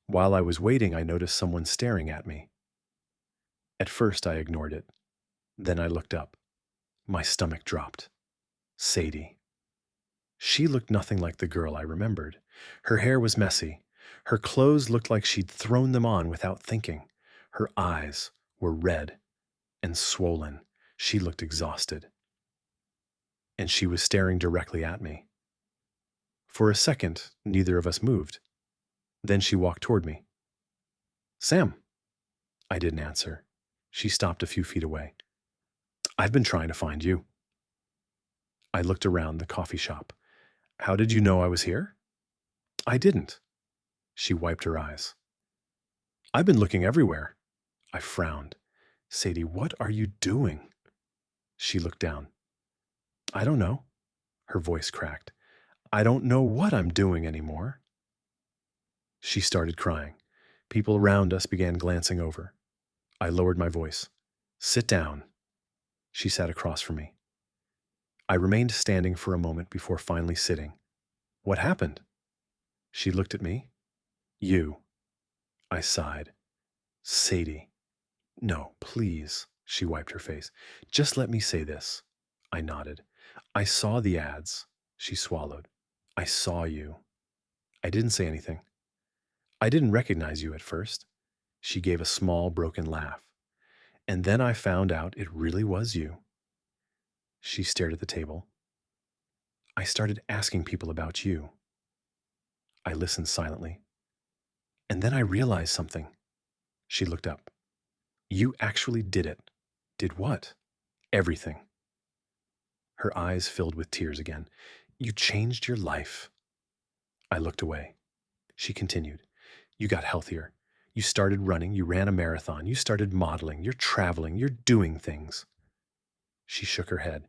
While I was waiting, I noticed someone staring at me. At first, I ignored it. Then I looked up. My stomach dropped. Sadie. She looked nothing like the girl I remembered. Her hair was messy. Her clothes looked like she'd thrown them on without thinking. Her eyes were red and swollen. She looked exhausted. And she was staring directly at me. For a second, neither of us moved. Then she walked toward me. Sam. I didn't answer. She stopped a few feet away. I've been trying to find you. I looked around the coffee shop. How did you know I was here? I didn't. She wiped her eyes. I've been looking everywhere. I frowned. Sadie, what are you doing? She looked down. I don't know. Her voice cracked. I don't know what I'm doing anymore. She started crying. People around us began glancing over. I lowered my voice. Sit down. She sat across from me. I remained standing for a moment before finally sitting. What happened? She looked at me. You. I sighed. Sadie. No, please. She wiped her face. Just let me say this. I nodded. I saw the ads. She swallowed. I saw you. I didn't say anything. I didn't recognize you at first. She gave a small, broken laugh. And then I found out it really was you. She stared at the table. I started asking people about you. I listened silently. And then I realized something. She looked up. You actually did it. Did what? Everything. Her eyes filled with tears again. You changed your life. I looked away. She continued. You got healthier. You started running. You ran a marathon. You started modeling. You're traveling. You're doing things. She shook her head.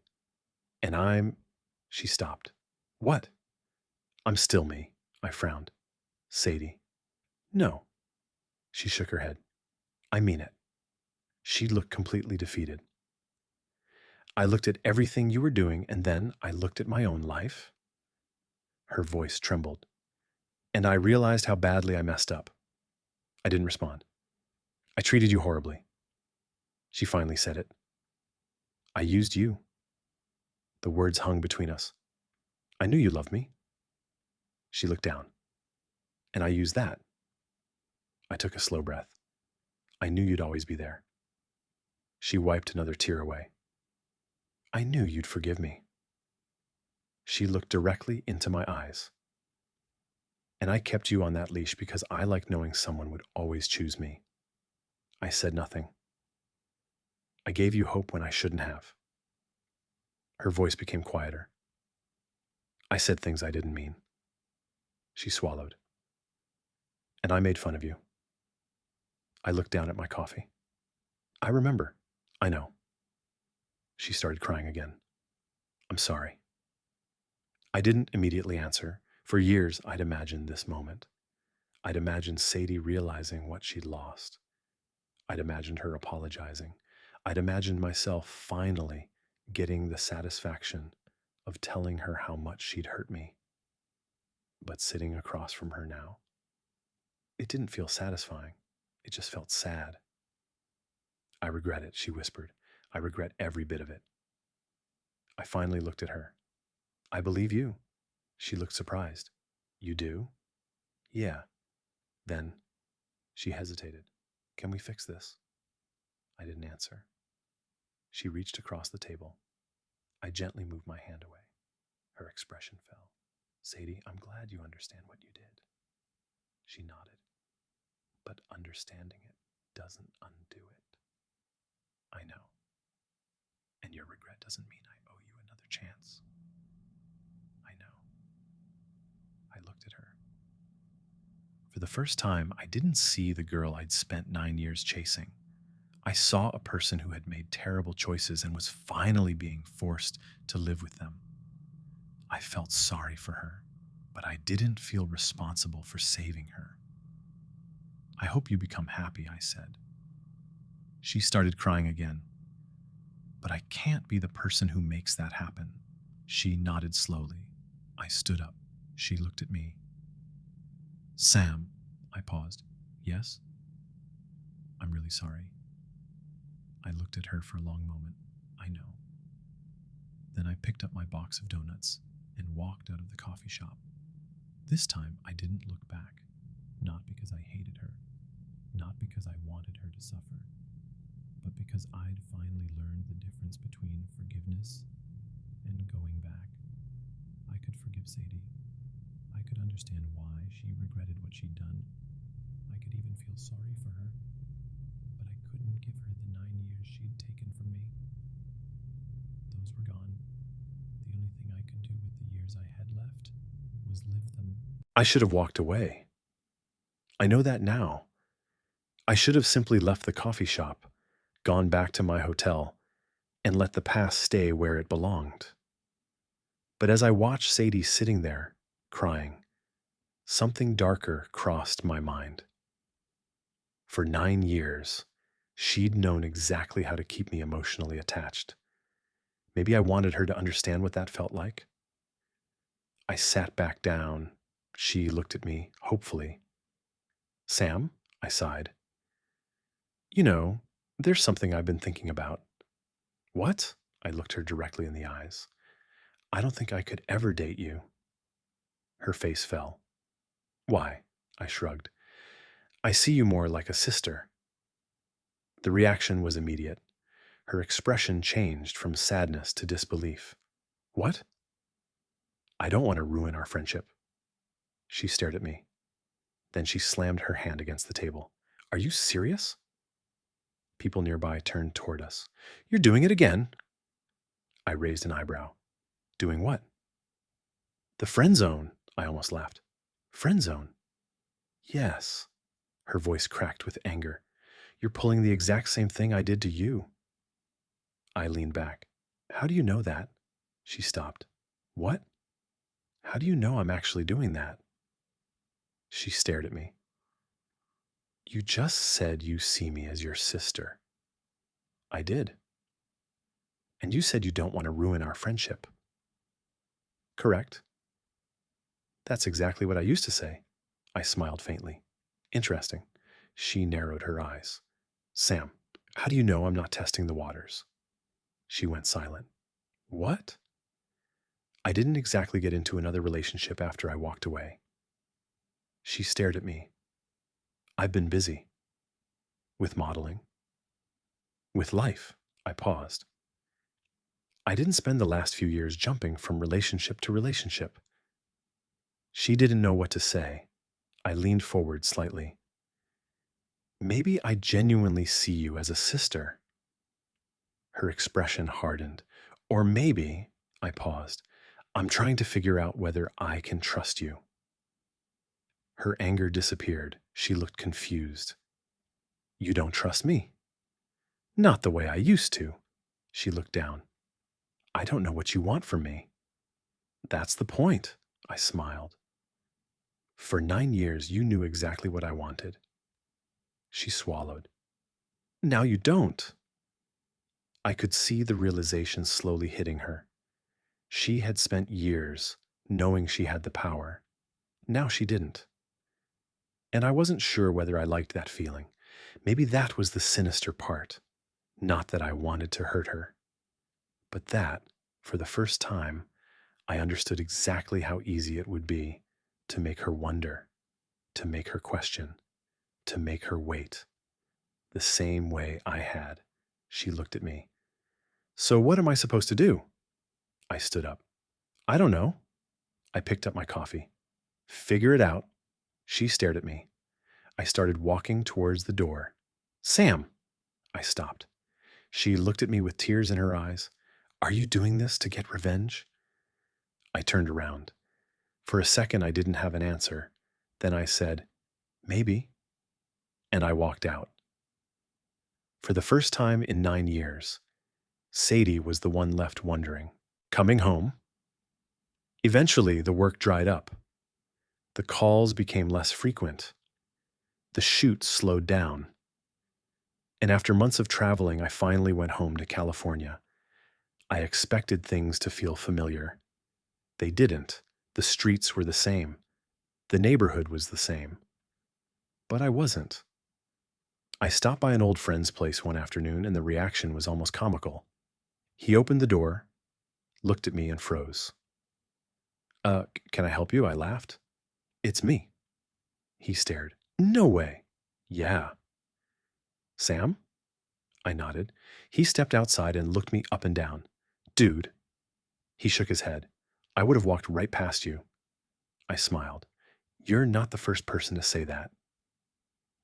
And She stopped. What? I'm still me. I frowned. Sadie. No. She shook her head. I mean it. She looked completely defeated. I looked at everything you were doing, and then I looked at my own life. Her voice trembled. And I realized how badly I messed up. I didn't respond. I treated you horribly. She finally said it. I used you. The words hung between us. I knew you loved me. She looked down. And I used that. I took a slow breath. I knew you'd always be there. She wiped another tear away. I knew you'd forgive me. She looked directly into my eyes. And I kept you on that leash because I like knowing someone would always choose me. I said nothing. I gave you hope when I shouldn't have. Her voice became quieter. I said things I didn't mean. She swallowed. And I made fun of you. I looked down at my coffee. I remember. I know. She started crying again. I'm sorry. I didn't immediately answer. For years, I'd imagined this moment. I'd imagined Sadie realizing what she'd lost. I'd imagined her apologizing. I'd imagined myself finally getting the satisfaction of telling her how much she'd hurt me. But sitting across from her now, it didn't feel satisfying. It just felt sad. I regret it, she whispered. I regret every bit of it. I finally looked at her. I believe you. She looked surprised. You do? Yeah. Then she hesitated. Can we fix this? I didn't answer. She reached across the table. I gently moved my hand away. Her expression fell. Sadie, I'm glad you understand what you did. She nodded. But understanding it doesn't undo it. I know. And your regret doesn't mean I owe you another chance. I know. I looked at her. For the first time, I didn't see the girl I'd spent 9 years chasing. I saw a person who had made terrible choices and was finally being forced to live with them. I felt sorry for her, but I didn't feel responsible for saving her. I hope you become happy, I said. She started crying again. But I can't be the person who makes that happen. She nodded slowly. I stood up. She looked at me. Sam, I paused. Yes? I'm really sorry. I looked at her for a long moment. I know. Then I picked up my box of donuts and walked out of the coffee shop. This time I didn't look back, not because I hated her, not because I wanted her to suffer, but because I'd finally learned the difference between forgiveness and going back. I could forgive Sadie. I could understand why she regretted what she'd done. I could even feel sorry for her, but I couldn't give her the 9 years she'd taken from me. Those were gone. The only thing I could do with the years I had left was live them. I should have walked away. I know that now. I should have simply left the coffee shop, gone back to my hotel, and let the past stay where it belonged. But as I watched Sadie sitting there, crying, something darker crossed my mind. For 9 years, she'd known exactly how to keep me emotionally attached. Maybe I wanted her to understand what that felt like. I sat back down. She looked at me, hopefully. Sam, I sighed. You know, there's something I've been thinking about. What? I looked her directly in the eyes. I don't think I could ever date you. Her face fell. Why? I shrugged. I see you more like a sister. The reaction was immediate. Her expression changed from sadness to disbelief. What? I don't want to ruin our friendship. She stared at me. Then she slammed her hand against the table. Are you serious? People nearby turned toward us. You're doing it again. I raised an eyebrow. Doing what? The friend zone, I almost laughed. Friend zone? Yes. Her voice cracked with anger. You're pulling the exact same thing I did to you. I leaned back. How do you know that? She stopped. What? How do you know I'm actually doing that? She stared at me. You just said you see me as your sister. I did. And you said you don't want to ruin our friendship. Correct. That's exactly what I used to say. I smiled faintly. Interesting. She narrowed her eyes. Sam, how do you know I'm not testing the waters? She went silent. What? I didn't exactly get into another relationship after I walked away. She stared at me. I've been busy. With modeling. With life. I paused. I didn't spend the last few years jumping from relationship to relationship. She didn't know what to say. I leaned forward slightly. Maybe I genuinely see you as a sister. Her expression hardened. Or maybe, I paused, I'm trying to figure out whether I can trust you. Her anger disappeared. She looked confused. You don't trust me? Not the way I used to. She looked down. I don't know what you want from me. That's the point, I smiled. For 9 years, you knew exactly what I wanted. She swallowed. Now you don't. I could see the realization slowly hitting her. She had spent years knowing she had the power. Now she didn't. And I wasn't sure whether I liked that feeling. Maybe that was the sinister part. Not that I wanted to hurt her, but that, for the first time, I understood exactly how easy it would be to make her wonder, to make her question, to make her wait, the same way I had. She looked at me. So what am I supposed to do? I stood up. I don't know. I picked up my coffee. Figure it out. She stared at me. I started walking towards the door. Sam! I stopped. She looked at me with tears in her eyes. Are you doing this to get revenge? I turned around. For a second, I didn't have an answer. Then I said, maybe. And I walked out. For the first time in 9 years, Sadie was the one left wondering. Coming home. Eventually, the work dried up. The calls became less frequent. The shoot slowed down. And after months of traveling, I finally went home to California. I expected things to feel familiar. They didn't. The streets were the same. The neighborhood was the same. But I wasn't. I stopped by an old friend's place one afternoon, and the reaction was almost comical. He opened the door, looked at me, and froze. Can I help you? I laughed. It's me. He stared. No way. Yeah. Sam? I nodded. He stepped outside and looked me up and down. Dude. He shook his head. I would have walked right past you. I smiled. You're not the first person to say that.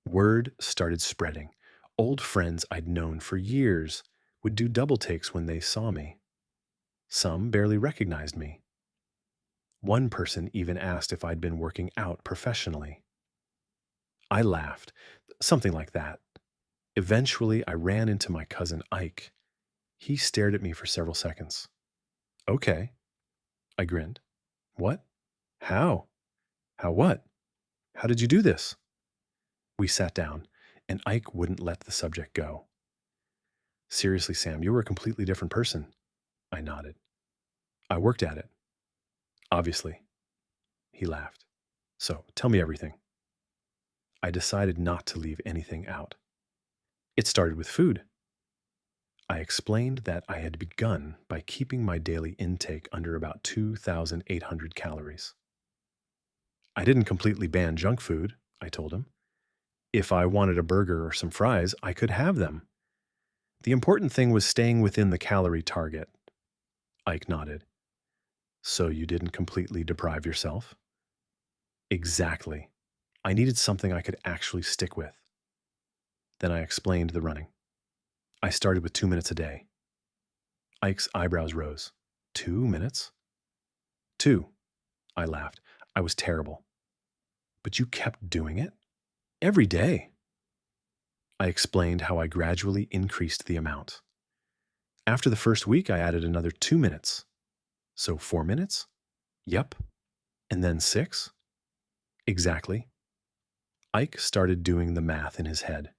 Word started spreading. Old friends I'd known for years would do double takes when they saw me. Some barely recognized me. One person even asked if I'd been working out professionally. I laughed, something like that. Eventually, I ran into my cousin Ike. He stared at me for several seconds. Okay. I grinned. What? How? How what? How did you do this? We sat down, and Ike wouldn't let the subject go. Seriously, Sam, you were a completely different person. I nodded. I worked at it. Obviously. He laughed. So, tell me everything. I decided not to leave anything out. It started with food. I explained that I had begun by keeping my daily intake under about 2,800 calories. I didn't completely ban junk food, I told him. If I wanted a burger or some fries, I could have them. The important thing was staying within the calorie target. Ike nodded. So you didn't completely deprive yourself? Exactly. I needed something I could actually stick with. Then I explained the running. I started with 2 minutes a day. Ike's eyebrows rose. 2 minutes? Two. I laughed. I was terrible. But you kept doing it? Every day. I explained how I gradually increased the amount. After the first week, I added another 2 minutes. So 4 minutes? Yep. And then six? Exactly. Ike started doing the math in his head.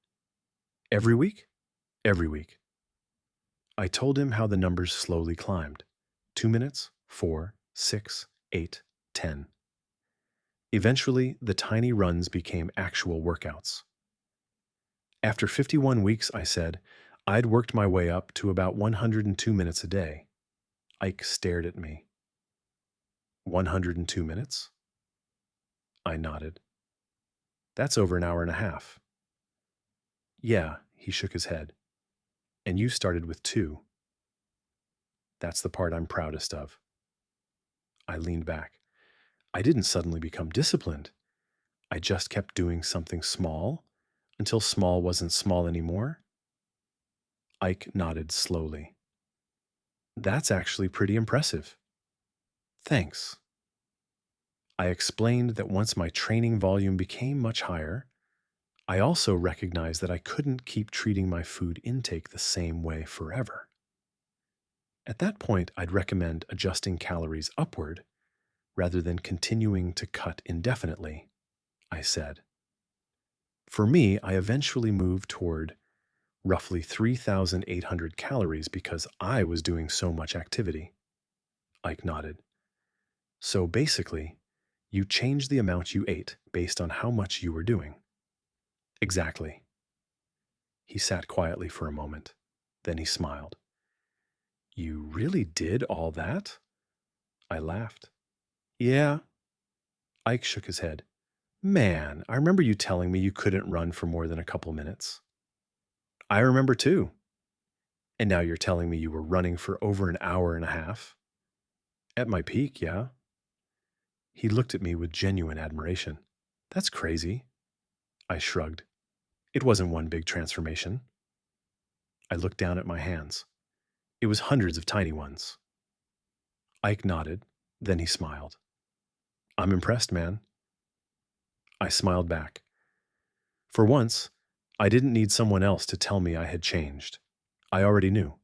Every week? Every week. I told him how the numbers slowly climbed. 2 minutes, 4, 6, 8, 10. Eventually, the tiny runs became actual workouts. After 51 weeks, I said, I'd worked my way up to about 102 minutes a day. Ike stared at me. 102 minutes? I nodded. That's over an hour and a half. Yeah, he shook his head. And you started with 2. That's the part I'm proudest of. I leaned back. I didn't suddenly become disciplined. I just kept doing something small until small wasn't small anymore. Ike nodded slowly. That's actually pretty impressive. Thanks. I explained that once my training volume became much higher, I also recognized that I couldn't keep treating my food intake the same way forever. At that point, I'd recommend adjusting calories upward rather than continuing to cut indefinitely, I said. For me, I eventually moved toward roughly 3,800 calories because I was doing so much activity. Ike nodded. So basically, you changed the amount you ate based on how much you were doing. Exactly. He sat quietly for a moment. Then he smiled. You really did all that? I laughed. Yeah. Ike shook his head. Man, I remember you telling me you couldn't run for more than a couple minutes. I remember too. And now you're telling me you were running for over an hour and a half? At my peak, yeah. He looked at me with genuine admiration. That's crazy. I shrugged. It wasn't one big transformation. I looked down at my hands. It was hundreds of tiny ones. Ike nodded, then he smiled. I'm impressed, man. I smiled back. For once, I didn't need someone else to tell me I had changed. I already knew.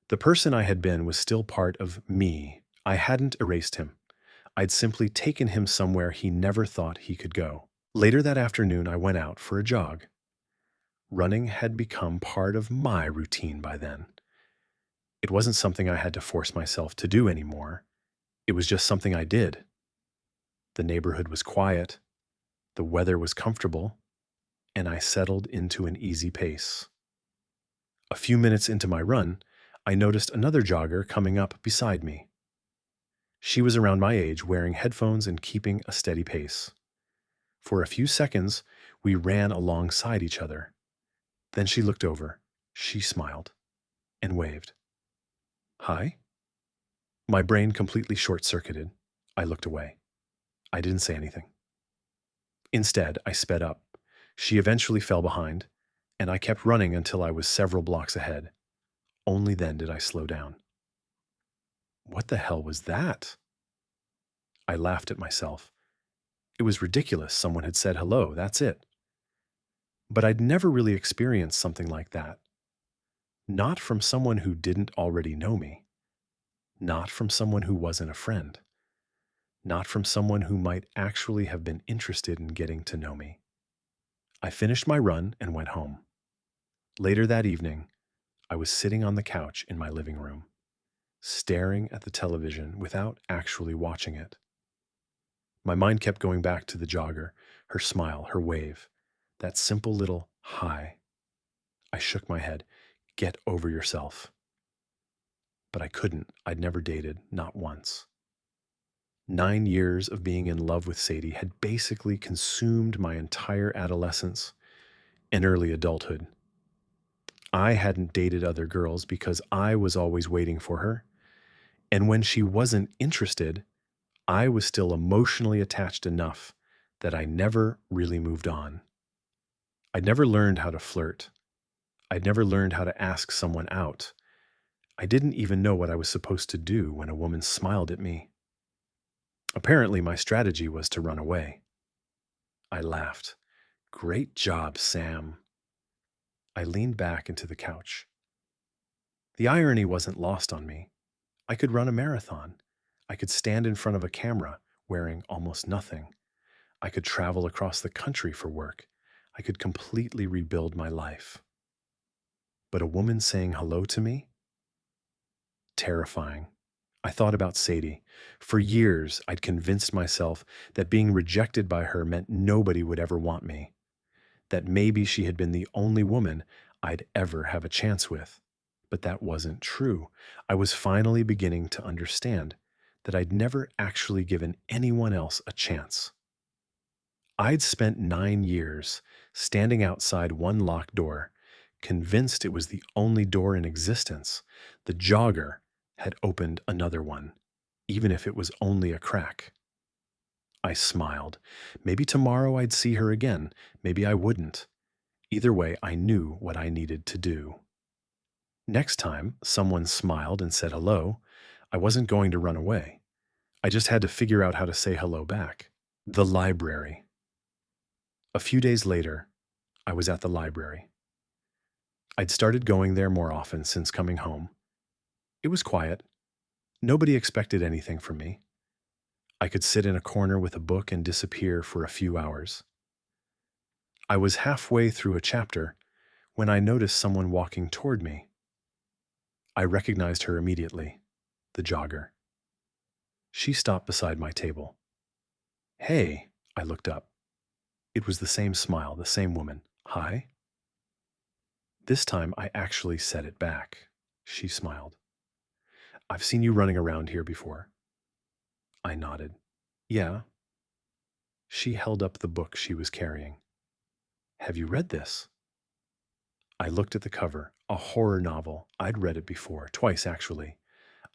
The person I had been was still part of me. I hadn't erased him. I'd simply taken him somewhere he never thought he could go. Later that afternoon, I went out for a jog. Running had become part of my routine by then. It wasn't something I had to force myself to do anymore. It was just something I did. The neighborhood was quiet, the weather was comfortable, and I settled into an easy pace. A few minutes into my run, I noticed another jogger coming up beside me. She was around my age, wearing headphones and keeping a steady pace. For a few seconds, we ran alongside each other. Then she looked over, she smiled, and waved. Hi? My brain completely short-circuited. I looked away. I didn't say anything. Instead, I sped up. She eventually fell behind, and I kept running until I was several blocks ahead. Only then did I slow down. What the hell was that? I laughed at myself. It was ridiculous. Someone had said hello, that's it. But I'd never really experienced something like that. Not from someone who didn't already know me. Not from someone who wasn't a friend. Not from someone who might actually have been interested in getting to know me. I finished my run and went home. Later that evening, I was sitting on the couch in my living room, staring at the television without actually watching it. My mind kept going back to the jogger, her smile, her wave, that simple little hi. I shook my head. Get over yourself. But I couldn't. I'd never dated, not once. 9 years of being in love with Sadie had basically consumed my entire adolescence and early adulthood. I hadn't dated other girls because I was always waiting for her, And when she wasn't interested, I was still emotionally attached enough that I never really moved on. I'd never learned how to flirt. I'd never learned how to ask someone out. I didn't even know what I was supposed to do when a woman smiled at me. Apparently, my strategy was to run away. I laughed. Great job, Sam. I leaned back into the couch. The irony wasn't lost on me. I could run a marathon. I could stand in front of a camera wearing almost nothing. I could travel across the country for work. I could completely rebuild my life. But a woman saying hello to me? Terrifying. I thought about Sadie. For years, I'd convinced myself that being rejected by her meant nobody would ever want me, that maybe she had been the only woman I'd ever have a chance with. But that wasn't true. I was finally beginning to understand that I'd never actually given anyone else a chance. I'd spent 9 years standing outside one locked door, convinced it was the only door in existence. The jogger had opened another one, even if it was only a crack. I smiled. Maybe tomorrow I'd see her again. Maybe I wouldn't. Either way, I knew what I needed to do. Next time someone smiled and said hello, I wasn't going to run away. I just had to figure out how to say hello back. The library. A few days later, I was at the library. I'd started going there more often since coming home. It was quiet. Nobody expected anything from me. I could sit in a corner with a book and disappear for a few hours. I was halfway through a chapter when I noticed someone walking toward me. I recognized her immediately, the jogger. She stopped beside my table. Hey, I looked up. It was the same smile, the same woman. Hi? This time I actually said it back. She smiled. I've seen you running around here before. I nodded. Yeah. She held up the book she was carrying. Have you read this? I looked at the cover, a horror novel. I'd read it before, twice actually.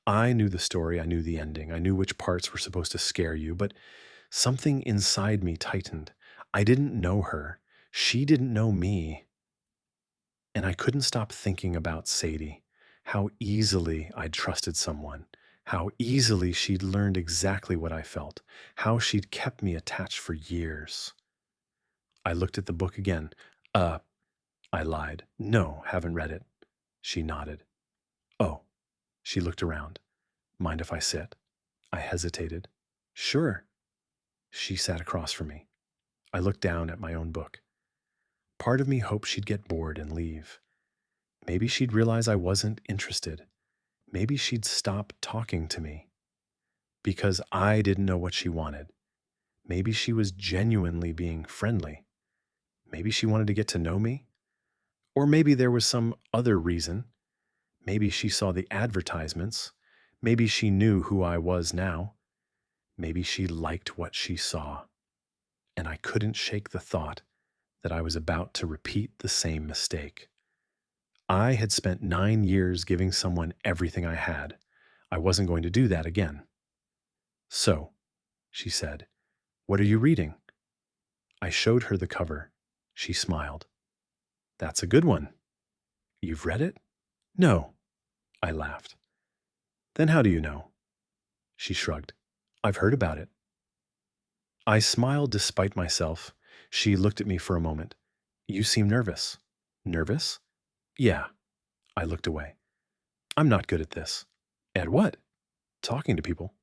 I knew the story, I knew the ending, I knew which parts were supposed to scare you, but something inside me tightened. I didn't know her. She didn't know me. And I couldn't stop thinking about Sadie, how easily I'd trusted someone, how easily she'd learned exactly what I felt, how she'd kept me attached for years. I looked at the book again. Uh, I lied. No, haven't read it. She nodded. Oh, she looked around. Mind if I sit? I hesitated. Sure. She sat across from me. I looked down at my own book. Part of me hoped she'd get bored and leave. Maybe she'd realize I wasn't interested. Maybe she'd stop talking to me because I didn't know what she wanted. Maybe she was genuinely being friendly. Maybe she wanted to get to know me. Or maybe there was some other reason. Maybe she saw the advertisements. Maybe she knew who I was now. Maybe she liked what she saw. And I couldn't shake the thought that I was about to repeat the same mistake. I had spent 9 years giving someone everything I had. I wasn't going to do that again. So, she said, what are you reading? I showed her the cover. She smiled. That's a good one. You've read it? No. I laughed. Then how do you know? She shrugged. I've heard about it. I smiled despite myself. She looked at me for a moment. You seem nervous. Nervous? Yeah. I looked away. I'm not good at this. At what? Talking to people.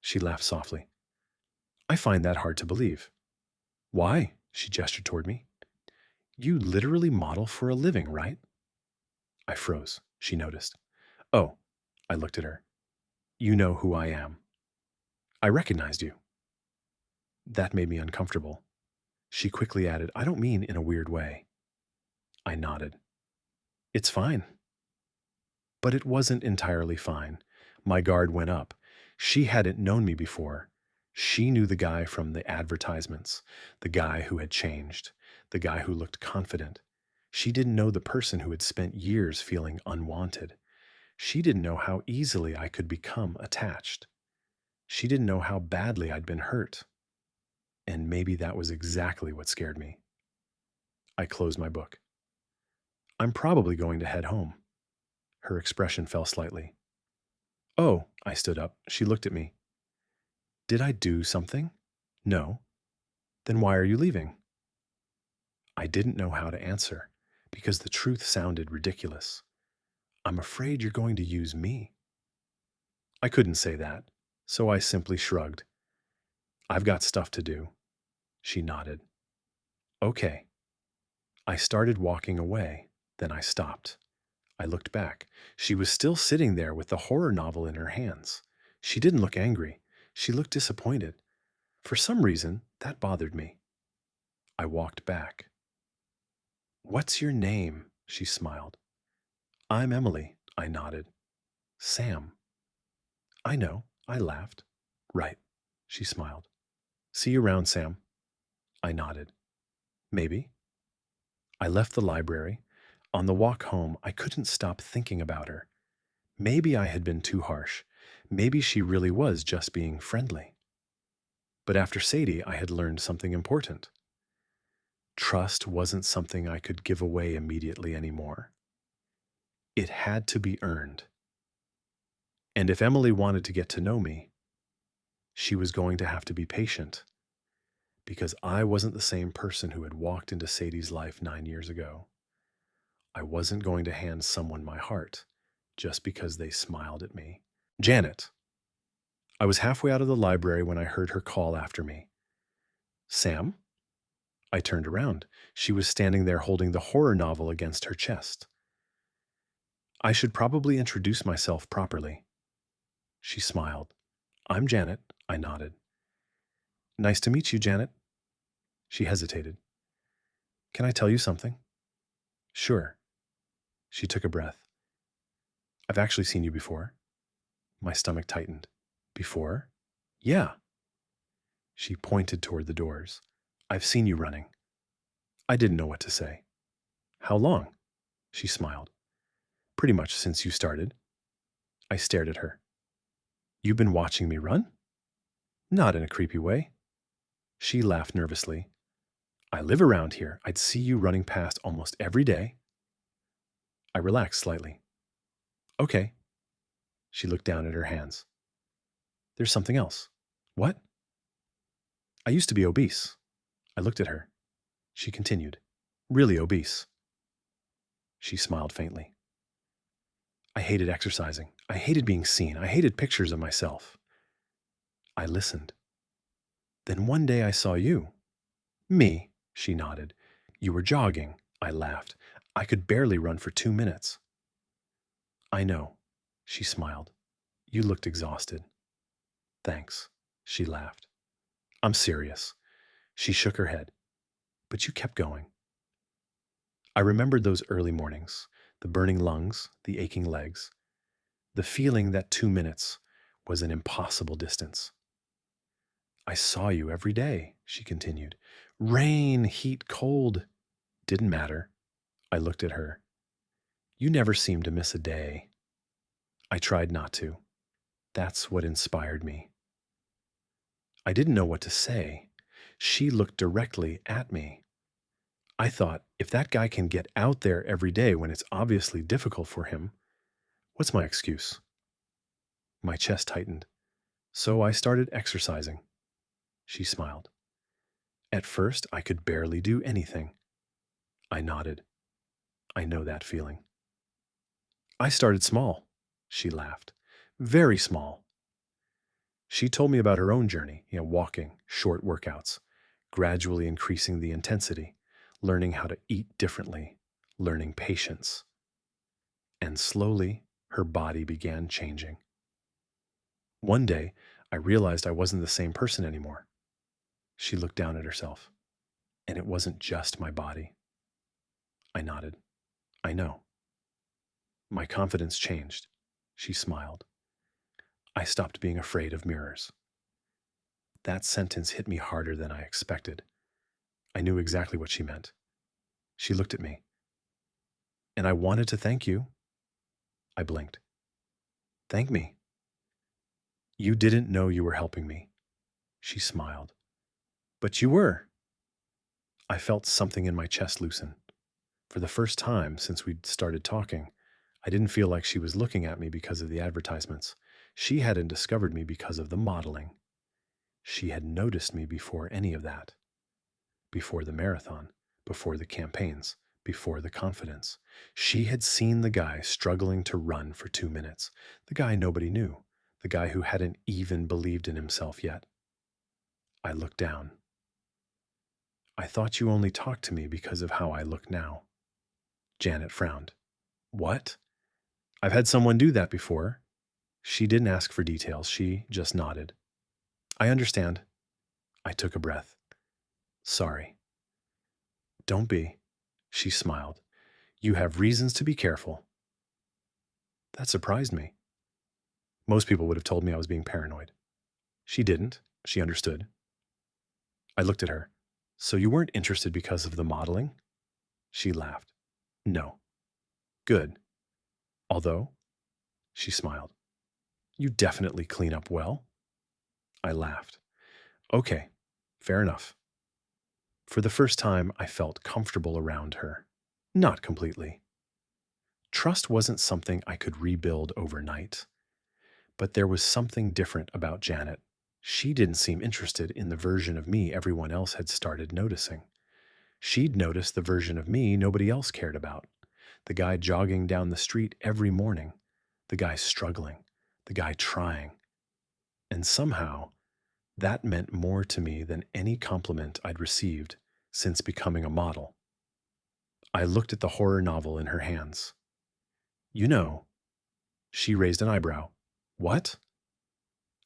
She laughed softly. I find that hard to believe. Why? She gestured toward me. You literally model for a living, right? I froze. She noticed. Oh, I looked at her. You know who I am. I recognized you. That made me uncomfortable. She quickly added, I don't mean in a weird way. I nodded. It's fine. But it wasn't entirely fine. My guard went up. She hadn't known me before. She knew the guy from the advertisements, the guy who had changed, the guy who looked confident. She didn't know the person who had spent years feeling unwanted. She didn't know how easily I could become attached. She didn't know how badly I'd been hurt. And maybe that was exactly what scared me. I closed my book. I'm probably going to head home. Her expression fell slightly. Oh, I stood up. She looked at me. Did I do something? No. Then why are you leaving? I didn't know how to answer because the truth sounded ridiculous. I'm afraid you're going to use me. I couldn't say that, so I simply shrugged. I've got stuff to do. She nodded. Okay. I started walking away, then I stopped. I looked back. She was still sitting there with the horror novel in her hands. She didn't look angry. She looked disappointed. For some reason, that bothered me. I walked back. What's your name? She smiled. I'm Emily, I nodded. Sam. I know, I laughed. Right, she smiled. See you around, Sam. I nodded. Maybe. I left the library. On the walk home, I couldn't stop thinking about her. Maybe I had been too harsh. Maybe she really was just being friendly. But after Sadie, I had learned something important. Trust wasn't something I could give away immediately anymore. It had to be earned. And if Emily wanted to get to know me, she was going to have to be patient, because I wasn't the same person who had walked into Sadie's life 9 years ago. I wasn't going to hand someone my heart just because they smiled at me. Janet. I was halfway out of the library when I heard her call after me. Sam? I turned around. She was standing there holding the horror novel against her chest. I should probably introduce myself properly. She smiled. I'm Janet, I nodded. Nice to meet you, Janet. She hesitated. Can I tell you something? Sure. She took a breath. I've actually seen you before. My stomach tightened. Before? Yeah. She pointed toward the doors. I've seen you running. I didn't know what to say. How long? She smiled. Pretty much since you started. I stared at her. You've been watching me run? Not in a creepy way. She laughed nervously. I live around here. I'd see you running past almost every day. I relaxed slightly. Okay. She looked down at her hands. There's something else. What? I used to be obese. I looked at her. She continued. Really obese. She smiled faintly. I hated exercising. I hated being seen. I hated pictures of myself. I listened. Then one day I saw you. Me, she nodded. You were jogging. I laughed. I could barely run for 2 minutes. I know, she smiled. You looked exhausted. Thanks, she laughed. I'm serious. She shook her head. But you kept going. I remembered those early mornings, the burning lungs, the aching legs, the feeling that 2 minutes was an impossible distance. I saw you every day, she continued. Rain, heat, cold. Didn't matter. I looked at her. You never seemed to miss a day. I tried not to. That's what inspired me. I didn't know what to say. She looked directly at me. I thought, if that guy can get out there every day when it's obviously difficult for him, what's my excuse? My chest tightened. So I started exercising. She smiled. At first, I could barely do anything. I nodded. I know that feeling. I started small. She laughed. Very small. She told me about her own journey, walking, short workouts, gradually increasing the intensity, learning how to eat differently, learning patience. And slowly, her body began changing. One day, I realized I wasn't the same person anymore. She looked down at herself. And it wasn't just my body. I nodded. I know. My confidence changed. She smiled. I stopped being afraid of mirrors. That sentence hit me harder than I expected. I knew exactly what she meant. She looked at me. And I wanted to thank you. I blinked. Thank me. You didn't know you were helping me. She smiled. But you were. I felt something in my chest loosen. For the first time since we'd started talking, I didn't feel like she was looking at me because of the advertisements. She hadn't discovered me because of the modeling. She had noticed me before any of that. Before the marathon, before the campaigns, before the confidence. She had seen the guy struggling to run for 2 minutes, the guy nobody knew, the guy who hadn't even believed in himself yet. I looked down. I thought you only talked to me because of how I look now. Janet frowned. What? I've had someone do that before. She didn't ask for details. She just nodded. I understand. I took a breath. Sorry. Don't be. She smiled. You have reasons to be careful. That surprised me. Most people would have told me I was being paranoid. She didn't. She understood. I looked at her. So you weren't interested because of the modeling? She laughed. No. Good. Although, she smiled. You definitely clean up well. I laughed. Okay, fair enough. For the first time, I felt comfortable around her. Not completely. Trust wasn't something I could rebuild overnight. But there was something different about Janet. She didn't seem interested in the version of me everyone else had started noticing. She'd noticed the version of me nobody else cared about. The guy jogging down the street every morning. The guy struggling. The guy trying. And somehow, that meant more to me than any compliment I'd received since becoming a model. I looked at the horror novel in her hands. You know, she raised an eyebrow. What?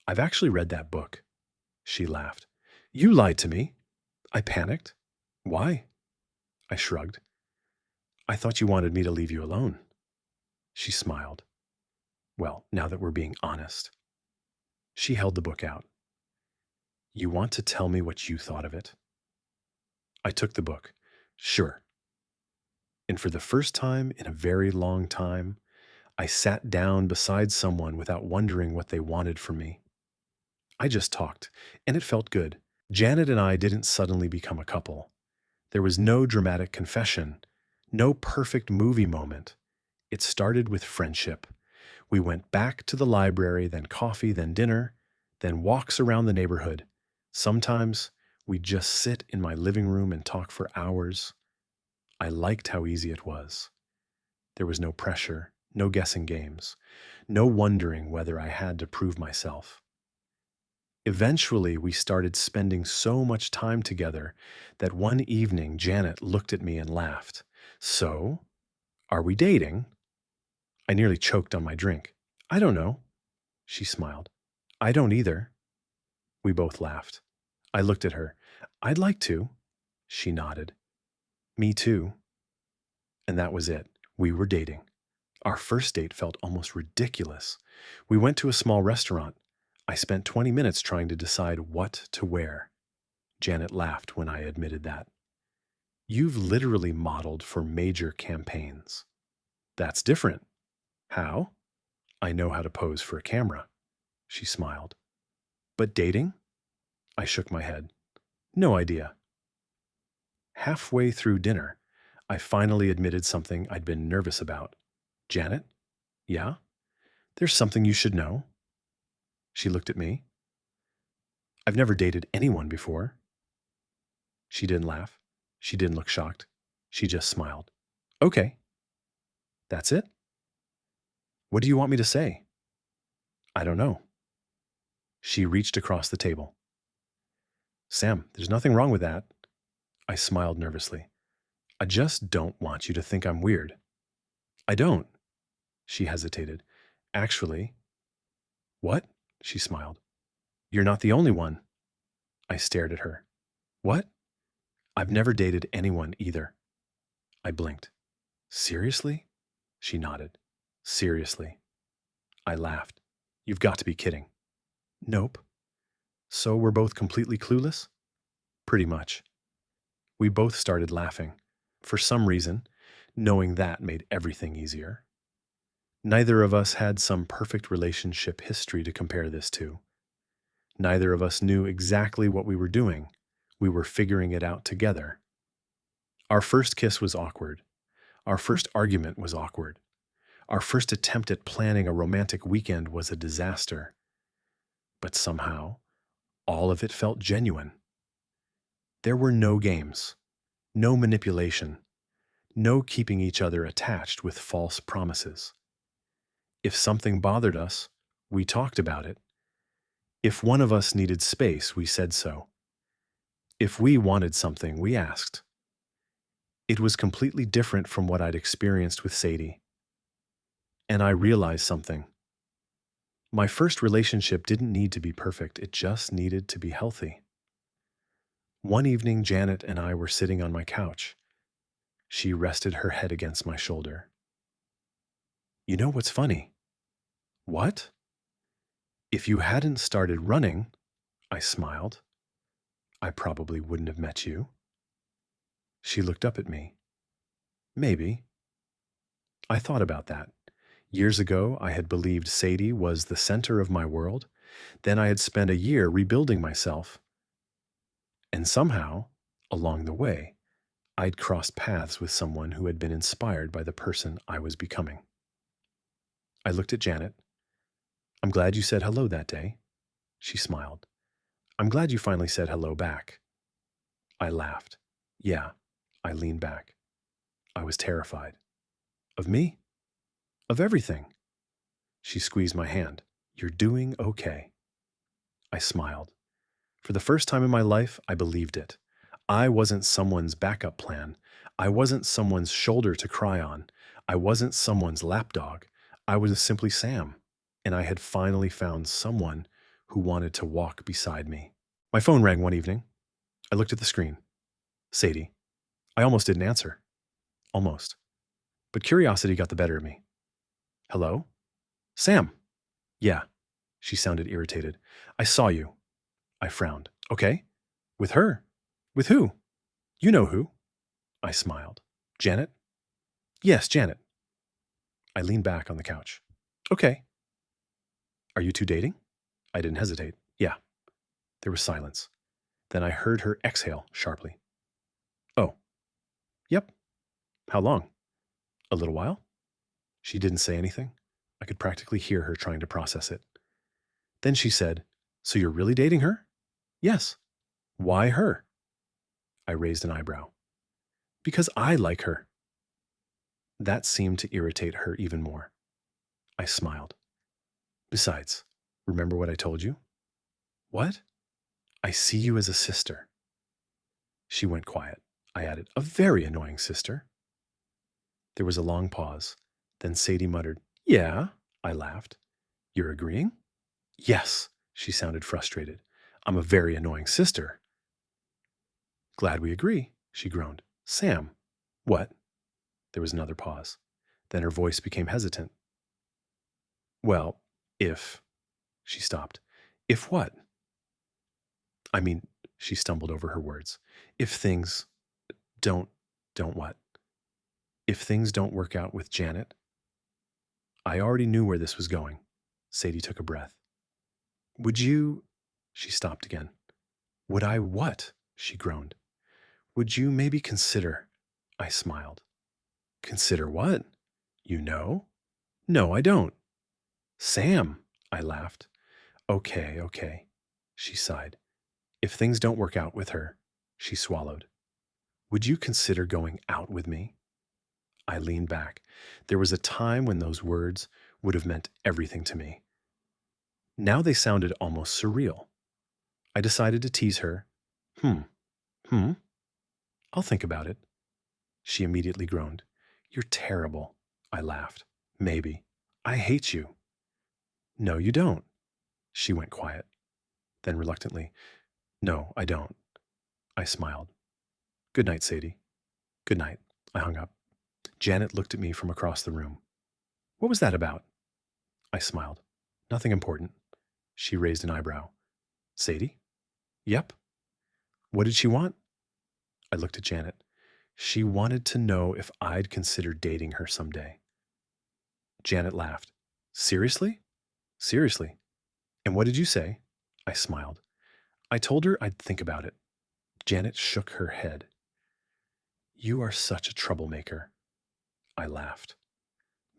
I've actually read that book. She laughed. You lied to me. I panicked. Why? I shrugged. I thought you wanted me to leave you alone. She smiled. Well, now that we're being honest. She held the book out. You want to tell me what you thought of it? I took the book. Sure. And for the first time in a very long time, I sat down beside someone without wondering what they wanted from me. I just talked, and it felt good. Janet and I didn't suddenly become a couple. There was no dramatic confession, no perfect movie moment. It started with friendship. We went back to the library, then coffee, then dinner, then walks around the neighborhood. Sometimes we'd just sit in my living room and talk for hours. I liked how easy it was. There was no pressure, no guessing games, no wondering whether I had to prove myself. Eventually, we started spending so much time together that one evening Janet looked at me and laughed. So, are we dating? I nearly choked on my drink. I don't know. She smiled. I don't either. We both laughed. I looked at her. I'd like to. She nodded. Me too. And that was it. We were dating. Our first date felt almost ridiculous. We went to a small restaurant. I spent 20 minutes trying to decide what to wear. Janet laughed when I admitted that. You've literally modeled for major campaigns. That's different. How? I know how to pose for a camera. She smiled. But dating? I shook my head. No idea. Halfway through dinner, I finally admitted something I'd been nervous about. Janet? Yeah? There's something you should know. She looked at me. I've never dated anyone before. She didn't laugh. She didn't look shocked. She just smiled. Okay. That's it? What do you want me to say? I don't know. She reached across the table. Sam, there's nothing wrong with that. I smiled nervously. I just don't want you to think I'm weird. I don't. She hesitated. Actually, what? She smiled. You're not the only one. I stared at her. What? I've never dated anyone either. I blinked. Seriously? She nodded. Seriously. I laughed. You've got to be kidding. Nope. So we're both completely clueless? Pretty much. We both started laughing. For some reason, knowing that made everything easier. Neither of us had some perfect relationship history to compare this to. Neither of us knew exactly what we were doing. We were figuring it out together. Our first kiss was awkward. Our first argument was awkward. Our first attempt at planning a romantic weekend was a disaster. But somehow, all of it felt genuine. There were no games, no manipulation, no keeping each other attached with false promises. If something bothered us, we talked about it. If one of us needed space, we said so. If we wanted something, we asked. It was completely different from what I'd experienced with Sadie. And I realized something. My first relationship didn't need to be perfect, it just needed to be healthy. One evening, Janet and I were sitting on my couch. She rested her head against my shoulder. You know what's funny? What? If you hadn't started running, I smiled, I probably wouldn't have met you. She looked up at me. Maybe. I thought about that. Years ago, I had believed Sadie was the center of my world. Then I had spent a year rebuilding myself. And somehow, along the way, I'd crossed paths with someone who had been inspired by the person I was becoming. I looked at Janet. I'm glad you said hello that day. She smiled. I'm glad you finally said hello back. I laughed. Yeah, I leaned back. I was terrified. Of me? Of everything. She squeezed my hand. You're doing okay. I smiled. For the first time in my life, I believed it. I wasn't someone's backup plan. I wasn't someone's shoulder to cry on. I wasn't someone's lapdog. I was simply Sam, and I had finally found someone who wanted to walk beside me. My phone rang one evening. I looked at the screen. Sadie. I almost didn't answer. Almost. But curiosity got the better of me. Hello? Sam. Yeah. She sounded irritated. I saw you. I frowned. Okay. With her? With who? You know who. I smiled. Janet? Yes, Janet. I leaned back on the couch. Okay. Are you two dating? I didn't hesitate. Yeah. There was silence. Then I heard her exhale sharply. Oh. Yep. How long? A little while? She didn't say anything. I could practically hear her trying to process it. Then she said, So you're really dating her? Yes. Why her? I raised an eyebrow. Because I like her. That seemed to irritate her even more. I smiled. Besides, remember what I told you? What? I see you as a sister. She went quiet. I added, a very annoying sister. There was a long pause. Then Sadie muttered, Yeah. I laughed. You're agreeing? Yes. She sounded frustrated. I'm a very annoying sister. Glad we agree, she groaned. Sam. What? There was another pause. Then her voice became hesitant. Well, if... She stopped. If what? I mean, she stumbled over her words. If things don't what? If things don't work out with Janet? I already knew where this was going. Sadie took a breath. Would you... She stopped again. Would I what? She groaned. Would you maybe consider... I smiled. Consider what? You know? No, I don't. Sam, I laughed. Okay. She sighed. If things don't work out with her, she swallowed. Would you consider going out with me? I leaned back. There was a time when those words would have meant everything to me. Now they sounded almost surreal. I decided to tease her. I'll think about it. She immediately groaned. You're terrible. I laughed. Maybe. I hate you. No, you don't. She went quiet. Then reluctantly, No, I don't. I smiled. Good night, Sadie. Good night. I hung up. Janet looked at me from across the room. What was that about? I smiled. Nothing important. She raised an eyebrow. Sadie? Yep. What did she want? I looked at Janet. She wanted to know if I'd consider dating her someday. Janet laughed. Seriously? Seriously. And what did you say? I smiled. I told her I'd think about it. Janet shook her head. You are such a troublemaker. I laughed.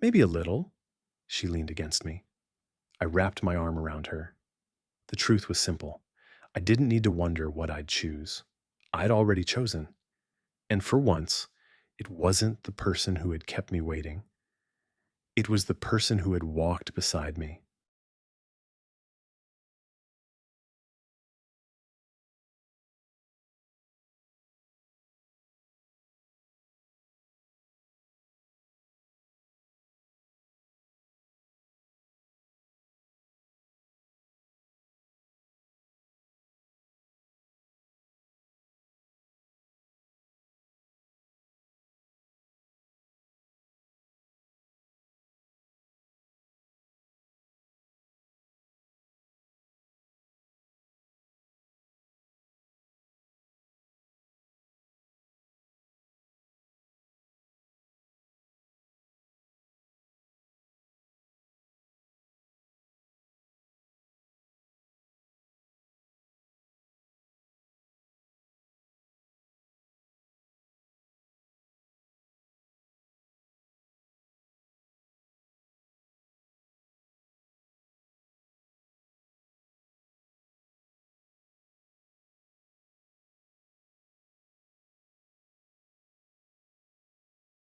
Maybe a little. She leaned against me. I wrapped my arm around her. The truth was simple. I didn't need to wonder what I'd choose. I'd already chosen. And for once, it wasn't the person who had kept me waiting. It was the person who had walked beside me.